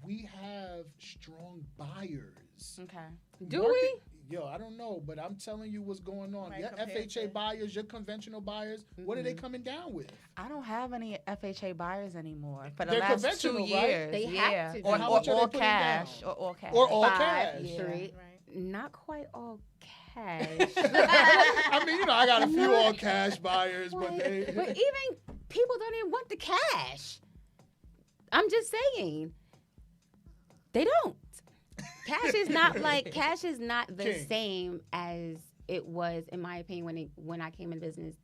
[SPEAKER 4] we have strong buyers.
[SPEAKER 1] Okay.
[SPEAKER 2] Do
[SPEAKER 4] Market- Yo, I don't know, but I'm telling you what's going on.
[SPEAKER 3] Like
[SPEAKER 4] Your
[SPEAKER 3] compared
[SPEAKER 4] FHA
[SPEAKER 3] to-
[SPEAKER 4] buyers, your conventional buyers, what are they coming down with?
[SPEAKER 1] I don't have any FHA buyers anymore for the
[SPEAKER 4] They're
[SPEAKER 1] last 2
[SPEAKER 4] conventional, right?
[SPEAKER 1] years.
[SPEAKER 2] They have
[SPEAKER 1] yeah.
[SPEAKER 2] to
[SPEAKER 1] Or,
[SPEAKER 2] do.
[SPEAKER 4] How much are they
[SPEAKER 1] all
[SPEAKER 4] putting
[SPEAKER 1] cash.
[SPEAKER 4] down?
[SPEAKER 1] Or all cash.
[SPEAKER 4] Or all
[SPEAKER 2] 5,
[SPEAKER 4] cash.
[SPEAKER 1] Yeah.
[SPEAKER 2] 3.
[SPEAKER 3] Right.
[SPEAKER 2] Not quite all cash.
[SPEAKER 4] I mean, I got a few all cash buyers, but they.
[SPEAKER 2] But even people don't even want the cash. I'm just saying. They don't. Cash is not the
[SPEAKER 4] King.
[SPEAKER 2] same as it was, in my opinion, when I came in business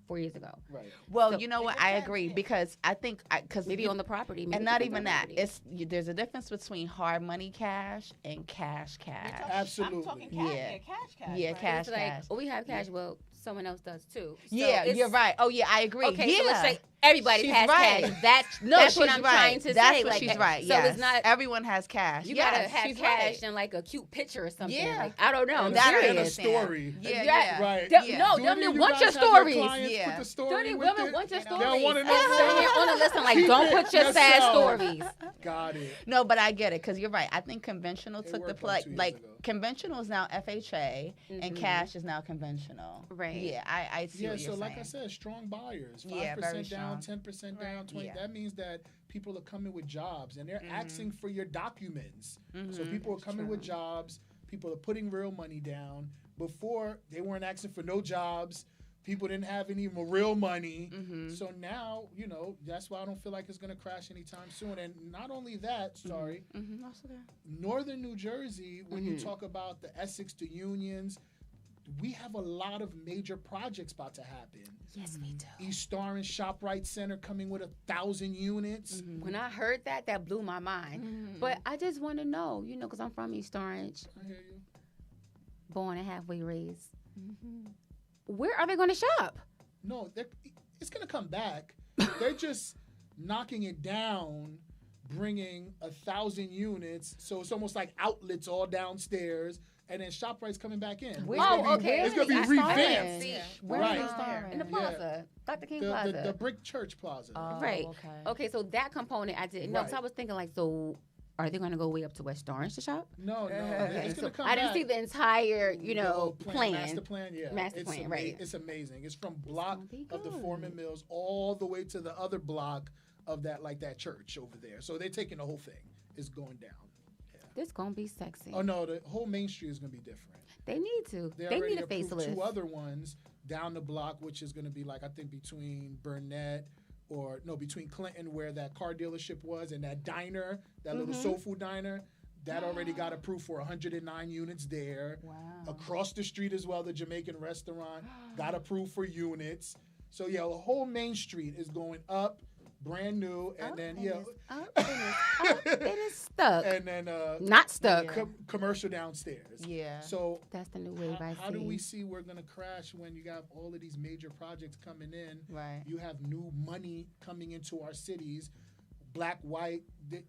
[SPEAKER 2] 4 years ago.
[SPEAKER 4] Right.
[SPEAKER 1] Well,
[SPEAKER 2] So-
[SPEAKER 1] you know what?
[SPEAKER 3] It
[SPEAKER 1] I
[SPEAKER 3] depends,
[SPEAKER 1] agree
[SPEAKER 3] yeah.
[SPEAKER 1] because I think because
[SPEAKER 2] Maybe on the property. Maybe
[SPEAKER 1] and not
[SPEAKER 2] depends on
[SPEAKER 1] even
[SPEAKER 2] the
[SPEAKER 1] that.
[SPEAKER 2] property.
[SPEAKER 1] There's a difference between hard money cash and cash.
[SPEAKER 4] Absolutely.
[SPEAKER 3] I'm talking cash.
[SPEAKER 1] Yeah.
[SPEAKER 3] Yeah, cash.
[SPEAKER 1] Yeah,
[SPEAKER 3] right?
[SPEAKER 1] cash.
[SPEAKER 2] It's like, oh, we have cash. Well, someone else does too. So
[SPEAKER 1] Yeah,
[SPEAKER 2] it's-
[SPEAKER 1] you're right. Oh yeah, I agree.
[SPEAKER 2] Okay,
[SPEAKER 1] yeah.
[SPEAKER 2] so let's say everybody
[SPEAKER 1] She's
[SPEAKER 2] has
[SPEAKER 1] right.
[SPEAKER 2] cash. That's
[SPEAKER 1] She's
[SPEAKER 2] what I'm
[SPEAKER 1] right.
[SPEAKER 2] trying to
[SPEAKER 1] That's
[SPEAKER 2] say.
[SPEAKER 1] what
[SPEAKER 2] like,
[SPEAKER 1] she's right.
[SPEAKER 2] So
[SPEAKER 1] Yes.
[SPEAKER 2] it's not
[SPEAKER 1] Everyone has cash.
[SPEAKER 2] you
[SPEAKER 1] Yes,
[SPEAKER 2] gotta have
[SPEAKER 1] she's
[SPEAKER 2] cash
[SPEAKER 1] right.
[SPEAKER 2] and like a cute picture or something.
[SPEAKER 1] Yeah.
[SPEAKER 2] Like, I don't know. I'm
[SPEAKER 4] And
[SPEAKER 1] That I
[SPEAKER 4] and a
[SPEAKER 2] serious.
[SPEAKER 1] understand.
[SPEAKER 4] story.
[SPEAKER 1] Yeah,
[SPEAKER 2] Yeah.
[SPEAKER 1] yeah.
[SPEAKER 4] Right.
[SPEAKER 2] Them-
[SPEAKER 1] Yeah.
[SPEAKER 2] No,
[SPEAKER 4] Do
[SPEAKER 2] them
[SPEAKER 4] any of
[SPEAKER 2] they
[SPEAKER 4] you
[SPEAKER 2] want
[SPEAKER 4] guys
[SPEAKER 2] your
[SPEAKER 4] have your
[SPEAKER 2] stories.
[SPEAKER 4] clients
[SPEAKER 1] Yeah.
[SPEAKER 4] put the story
[SPEAKER 2] Dirty
[SPEAKER 4] with
[SPEAKER 2] women
[SPEAKER 4] it?
[SPEAKER 2] want your
[SPEAKER 3] They
[SPEAKER 2] stories.
[SPEAKER 3] don't
[SPEAKER 4] They wanna
[SPEAKER 2] And
[SPEAKER 4] know.
[SPEAKER 2] sitting here on the listen, like,
[SPEAKER 4] Keep
[SPEAKER 2] don't
[SPEAKER 4] it
[SPEAKER 2] put your sad
[SPEAKER 4] yourself.
[SPEAKER 2] stories.
[SPEAKER 4] Got it.
[SPEAKER 1] No, but I get it because you're right. I think conventional
[SPEAKER 4] It
[SPEAKER 1] took the
[SPEAKER 4] worked
[SPEAKER 1] play.
[SPEAKER 4] 2 years
[SPEAKER 1] Like
[SPEAKER 4] ago.
[SPEAKER 1] conventional is now FHA and
[SPEAKER 2] Mhm.
[SPEAKER 1] cash is now conventional.
[SPEAKER 2] Right.
[SPEAKER 1] Yeah, I see
[SPEAKER 4] Yeah,
[SPEAKER 1] what
[SPEAKER 4] so
[SPEAKER 1] you're
[SPEAKER 4] like
[SPEAKER 1] saying.
[SPEAKER 4] I said, strong buyers. 5%
[SPEAKER 1] Yeah, very
[SPEAKER 4] down,
[SPEAKER 1] strong.
[SPEAKER 4] 10% down,
[SPEAKER 3] Right.
[SPEAKER 4] 20.
[SPEAKER 1] Yeah.
[SPEAKER 4] That means that people are coming with jobs and they're
[SPEAKER 1] Mhm.
[SPEAKER 4] asking for your documents. So
[SPEAKER 1] Mhm.
[SPEAKER 4] people are coming with
[SPEAKER 2] true.
[SPEAKER 4] jobs. People are putting real money down. Before, they weren't asking for no jobs. People didn't have any real money.
[SPEAKER 1] Mhm.
[SPEAKER 4] So now, that's why I don't feel like it's going to crash anytime soon. And not only that, sorry,
[SPEAKER 1] Mhm. That's okay.
[SPEAKER 4] Northern New Jersey, when you
[SPEAKER 2] Mhm.
[SPEAKER 4] talk about the Essex to Unions, we have a lot of major projects about to happen.
[SPEAKER 2] Yes, we do.
[SPEAKER 4] East Star and ShopRite Center coming with 1,000 units.
[SPEAKER 1] Mhm.
[SPEAKER 2] When I heard that, that blew my mind.
[SPEAKER 1] Mhm.
[SPEAKER 2] But I just want to know, because I'm from East Orange,
[SPEAKER 4] I hear you.
[SPEAKER 2] born and halfway raised.
[SPEAKER 1] Mhm.
[SPEAKER 2] Where are they going to shop?
[SPEAKER 4] No, it's going to come back. They're just knocking it down, bringing 1,000 units. So it's almost like outlets all downstairs. And then ShopRite's coming back in.
[SPEAKER 1] Where-
[SPEAKER 4] It's gonna
[SPEAKER 2] Oh,
[SPEAKER 4] be-
[SPEAKER 2] okay.
[SPEAKER 4] It's going to be
[SPEAKER 2] I saw
[SPEAKER 4] revamped.
[SPEAKER 2] it.
[SPEAKER 3] Yeah.
[SPEAKER 1] Where
[SPEAKER 4] Right.
[SPEAKER 1] is that?
[SPEAKER 2] In the
[SPEAKER 4] Yeah.
[SPEAKER 2] plaza, Dr. King Plaza.
[SPEAKER 4] The Brick Church Plaza.
[SPEAKER 1] Oh,
[SPEAKER 2] Right.
[SPEAKER 1] Okay.
[SPEAKER 2] Okay, so that component I didn't know.
[SPEAKER 4] Right.
[SPEAKER 2] So I was thinking like, so are they going to go way up to West Orange to shop?
[SPEAKER 4] No,
[SPEAKER 1] Okay,
[SPEAKER 4] it's
[SPEAKER 2] so
[SPEAKER 4] going to come
[SPEAKER 2] I didn't
[SPEAKER 4] back.
[SPEAKER 2] see the entire,
[SPEAKER 4] The whole
[SPEAKER 2] plan.
[SPEAKER 4] Master plan, yeah.
[SPEAKER 2] Master
[SPEAKER 4] It's
[SPEAKER 2] plan, right.
[SPEAKER 4] It's amazing. It's from block
[SPEAKER 2] gonna be
[SPEAKER 4] of the
[SPEAKER 2] good.
[SPEAKER 4] Foreman Mills all the way to the other block of that church over there. So they're taking the whole thing. It's going down.
[SPEAKER 2] This going to be sexy.
[SPEAKER 4] Oh no, the whole Main Street is going to be different.
[SPEAKER 2] They need to. They
[SPEAKER 4] already
[SPEAKER 2] need a
[SPEAKER 4] approved
[SPEAKER 2] facelift.
[SPEAKER 4] 2 other ones down the block, which is going to be like I think between Burnett between Clinton where that car dealership was and that diner, that little soul food diner. That already got approved for 109 units there.
[SPEAKER 1] Wow.
[SPEAKER 4] Across the street as well, the Jamaican restaurant got approved for units. So yeah, the whole Main Street is going up, brand new, and then
[SPEAKER 2] It is stuck.
[SPEAKER 4] and then
[SPEAKER 2] Not stuck.
[SPEAKER 1] Yeah.
[SPEAKER 4] commercial downstairs.
[SPEAKER 1] Yeah.
[SPEAKER 4] So
[SPEAKER 2] That's the new wave I see.
[SPEAKER 4] how do we see we're gonna crash when you have all of these major projects coming in?
[SPEAKER 1] Right.
[SPEAKER 4] You have new money coming into our cities, black, white,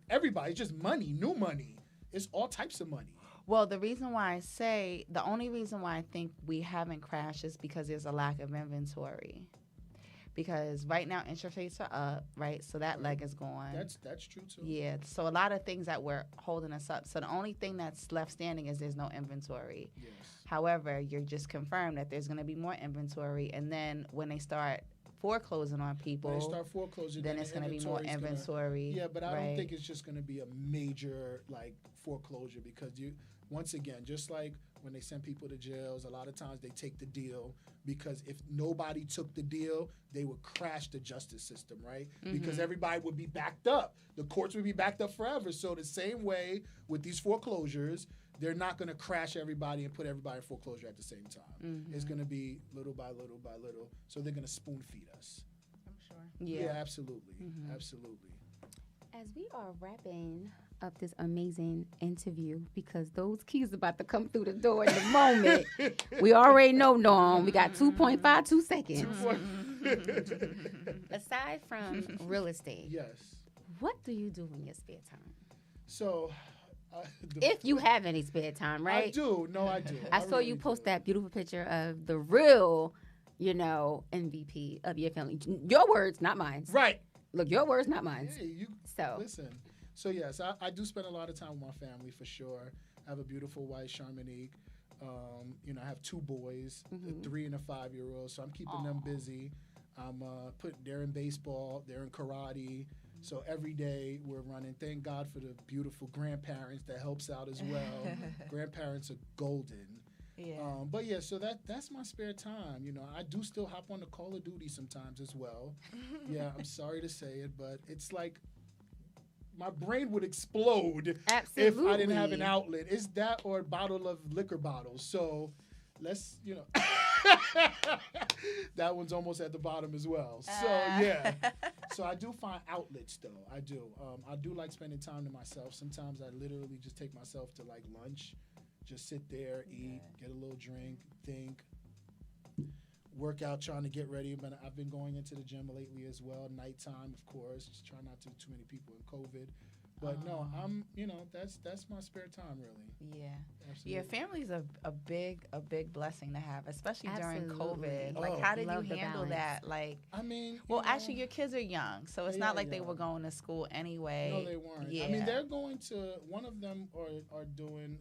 [SPEAKER 4] everybody. It's just money, new money. It's all types of money.
[SPEAKER 1] Well, the only reason why I think we haven't crashed is because there's a lack of inventory. Because right now interest rates are up, right? So that leg is gone.
[SPEAKER 4] That's true too.
[SPEAKER 1] Yeah. So a lot of things that were holding us up. So the only thing that's left standing is there's no inventory.
[SPEAKER 4] Yes.
[SPEAKER 1] However, you're just confirmed that there's going to be more inventory, and then when they start foreclosing on people,
[SPEAKER 4] When they start foreclosure,
[SPEAKER 1] then it's going to be more
[SPEAKER 4] inventory's gonna-
[SPEAKER 1] inventory.
[SPEAKER 4] Yeah, but I don't
[SPEAKER 1] right?
[SPEAKER 4] think it's just going to be a major like foreclosure because once again, just like when they send people to jails, a lot of times they take the deal because if nobody took the deal, they would crash the justice system, right? Because everybody would be backed up. The courts would be backed up forever. So the same way with these foreclosures, they're not going to crash everybody and put everybody in foreclosure at the same time. It's going to be little by little by little. So they're going to spoon feed us.
[SPEAKER 3] I'm sure.
[SPEAKER 4] Yeah, absolutely. Absolutely.
[SPEAKER 2] As we are wrapping up this amazing interview, because those keys are about to come through the door in the moment, we already know, Dawn, we got 2.52 seconds. Aside from real estate,
[SPEAKER 4] Yes.
[SPEAKER 2] what do you do in your spare time?
[SPEAKER 4] So,
[SPEAKER 2] If you have any spare time, right?
[SPEAKER 4] I do. No, I do.
[SPEAKER 2] I saw
[SPEAKER 4] really
[SPEAKER 2] you post
[SPEAKER 4] do.
[SPEAKER 2] that beautiful picture of the real, MVP of your family. Your words, not mine.
[SPEAKER 4] Right.
[SPEAKER 2] Look, your words, not mine.
[SPEAKER 4] Hey, you
[SPEAKER 2] So,
[SPEAKER 4] listen. So yes, I do spend a lot of time with my family for sure. I have a beautiful wife, Charmonique. I have 2 boys, a 3 and a 5-year-old. So I'm keeping them busy. They're in baseball, they're in karate. So every day we're running. Thank God for the beautiful grandparents that helps out as well. Grandparents are golden.
[SPEAKER 1] Yeah.
[SPEAKER 4] But yeah, so that's my spare time. I do still hop on the Call of Duty sometimes as well. Yeah, I'm sorry to say it, but it's like my brain would explode if I didn't have an outlet. It's that or a bottle of liquor bottles. So let's, that one's almost at the bottom as well. So yeah. So I do find outlets though. I do. I do like spending time to myself. Sometimes I literally just take myself to like lunch. Just sit there, eat, get a little drink, think, work out, trying to get ready. But I've been going into the gym lately as well. Nighttime, of course. Just try not to too many people in COVID. But no, I'm, that's my spare time really.
[SPEAKER 1] Yeah.
[SPEAKER 4] Absolutely.
[SPEAKER 1] Yeah, family's a big blessing to have, especially during
[SPEAKER 2] Absolutely.
[SPEAKER 1] COVID.
[SPEAKER 4] Oh.
[SPEAKER 1] Like, how did you
[SPEAKER 2] Love the
[SPEAKER 1] handle
[SPEAKER 2] balance.
[SPEAKER 1] that? Like,
[SPEAKER 4] I mean,
[SPEAKER 1] well, actually, your kids are young, so it's
[SPEAKER 4] They
[SPEAKER 1] not
[SPEAKER 4] are
[SPEAKER 1] like they
[SPEAKER 4] young.
[SPEAKER 1] were going to school anyway.
[SPEAKER 4] No, they weren't.
[SPEAKER 1] Yeah.
[SPEAKER 4] I mean, they're going to, one of them are doing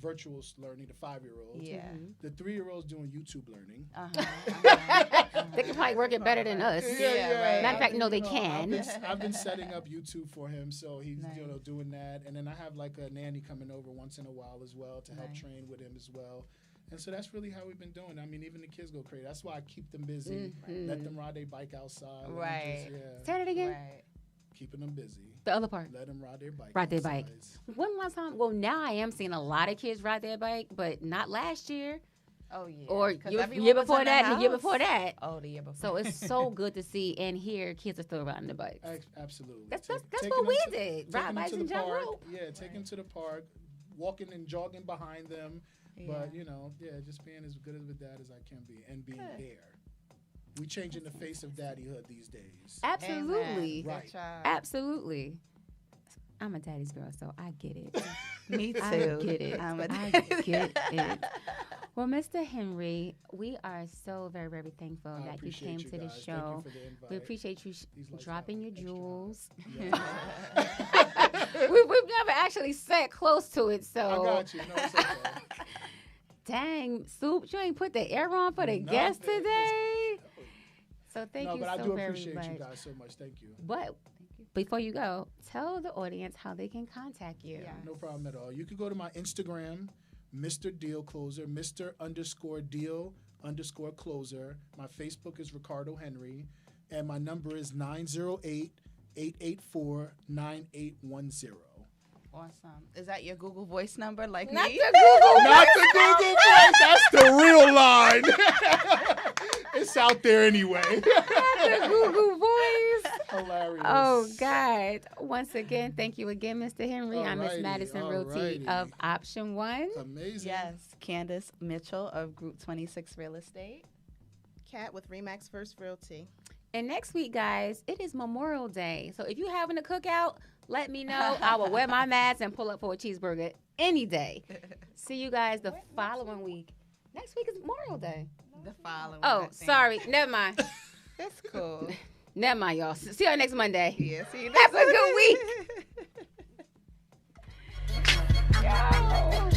[SPEAKER 4] virtual learning, the 5-year-old.
[SPEAKER 1] Yeah.
[SPEAKER 4] The 3-year-old's doing YouTube learning.
[SPEAKER 2] They can probably work it better than us.
[SPEAKER 1] Yeah, right.
[SPEAKER 2] Matter of fact, no, they
[SPEAKER 4] I've
[SPEAKER 2] can.
[SPEAKER 4] I've been setting up YouTube for him, so he's
[SPEAKER 1] Nice.
[SPEAKER 4] doing that. And then I have like a nanny coming over once in a while as well to help
[SPEAKER 1] Nice.
[SPEAKER 4] train with him as well. And so that's really how we've been doing. I mean, even the kids go crazy. That's why I keep them busy. Let them ride their bike outside. let them
[SPEAKER 1] Right.
[SPEAKER 2] Say it again.
[SPEAKER 1] Right.
[SPEAKER 4] Keeping them busy.
[SPEAKER 2] The other part.
[SPEAKER 4] Let them ride their bike.
[SPEAKER 2] Ride their bike.
[SPEAKER 4] outside.
[SPEAKER 2] One last time. Well, now I am seeing a lot of kids ride their bike, but not last year
[SPEAKER 1] Oh, yeah.
[SPEAKER 2] or
[SPEAKER 1] 'Cause
[SPEAKER 2] year
[SPEAKER 1] everyone was
[SPEAKER 2] before
[SPEAKER 1] in the
[SPEAKER 2] that and the year
[SPEAKER 1] house.
[SPEAKER 2] before that.
[SPEAKER 1] Oh, the year before.
[SPEAKER 2] So it's so good to see and hear kids are still riding the bikes.
[SPEAKER 4] Absolutely.
[SPEAKER 2] That's
[SPEAKER 4] Taking
[SPEAKER 2] what
[SPEAKER 4] them
[SPEAKER 2] we
[SPEAKER 4] to-
[SPEAKER 2] did.
[SPEAKER 4] taking
[SPEAKER 2] Ride
[SPEAKER 4] them
[SPEAKER 2] bikes
[SPEAKER 4] to
[SPEAKER 2] and
[SPEAKER 4] the
[SPEAKER 2] jump
[SPEAKER 4] park.
[SPEAKER 2] rope.
[SPEAKER 4] Yeah, take them to the park, walking and jogging behind them. But, just being as good of a dad as I can be and being there. We changing the face of daddyhood these days.
[SPEAKER 2] Absolutely.
[SPEAKER 1] Amen.
[SPEAKER 4] Right.
[SPEAKER 1] Good job.
[SPEAKER 2] Absolutely. I'm a daddy's girl, so I get it.
[SPEAKER 1] Me too.
[SPEAKER 2] I get it. I get it. Well, Mr. Henry, we are so very, very thankful
[SPEAKER 4] I
[SPEAKER 2] that you
[SPEAKER 4] appreciate
[SPEAKER 2] came
[SPEAKER 4] you
[SPEAKER 2] to the
[SPEAKER 4] guys.
[SPEAKER 2] show.
[SPEAKER 4] Thank you for the invite.
[SPEAKER 2] We appreciate you
[SPEAKER 4] These lights
[SPEAKER 2] dropping
[SPEAKER 4] are
[SPEAKER 2] your
[SPEAKER 4] extra.
[SPEAKER 2] jewels.
[SPEAKER 4] Yeah.
[SPEAKER 2] We've never actually sat close to it,
[SPEAKER 4] I
[SPEAKER 2] so
[SPEAKER 4] got you. No, it's okay.
[SPEAKER 2] dang, Soup, you ain't put the air on for the
[SPEAKER 4] Nothing.
[SPEAKER 2] guests today. So thank
[SPEAKER 4] No,
[SPEAKER 2] you
[SPEAKER 4] but I
[SPEAKER 2] so
[SPEAKER 4] do
[SPEAKER 2] very
[SPEAKER 4] appreciate
[SPEAKER 2] much.
[SPEAKER 4] you guys so much. Thank you.
[SPEAKER 2] But before you go, tell the audience how they can contact you.
[SPEAKER 1] Yeah.
[SPEAKER 4] No problem at all. You can go to my Instagram, Mr. Deal Closer, Mr._Deal_Closer. My Facebook is Ricardo Henry, and my number is 908-884-9810.
[SPEAKER 1] Awesome. Is that your Google Voice number like
[SPEAKER 2] Not
[SPEAKER 1] me?
[SPEAKER 2] the Google.
[SPEAKER 4] Not the Google Voice. That's the real line. It's out there anyway.
[SPEAKER 2] The Google Voice.
[SPEAKER 4] Hilarious.
[SPEAKER 2] Oh, God. Once again, thank you again, Mr. Henry. I'm Miss
[SPEAKER 4] Alrighty,
[SPEAKER 2] Madison Realty
[SPEAKER 4] alrighty.
[SPEAKER 2] of Option 1.
[SPEAKER 4] Amazing.
[SPEAKER 1] Yes. Candace Mitchell of Group 26 Real Estate.
[SPEAKER 3] Cat with Remax First Realty.
[SPEAKER 2] And next week, guys, it is Memorial Day. So if you're having a cookout, let me know. I will wear my mask and pull up for a cheeseburger any day. See you guys the following week. Next week is Memorial Day.
[SPEAKER 1] The following.
[SPEAKER 2] Oh,
[SPEAKER 1] I think.
[SPEAKER 2] sorry. Never mind.
[SPEAKER 1] That's cool.
[SPEAKER 2] Never mind, y'all. See y'all next Monday.
[SPEAKER 1] Yeah. See you
[SPEAKER 2] Have
[SPEAKER 1] next
[SPEAKER 2] a good week. Yo.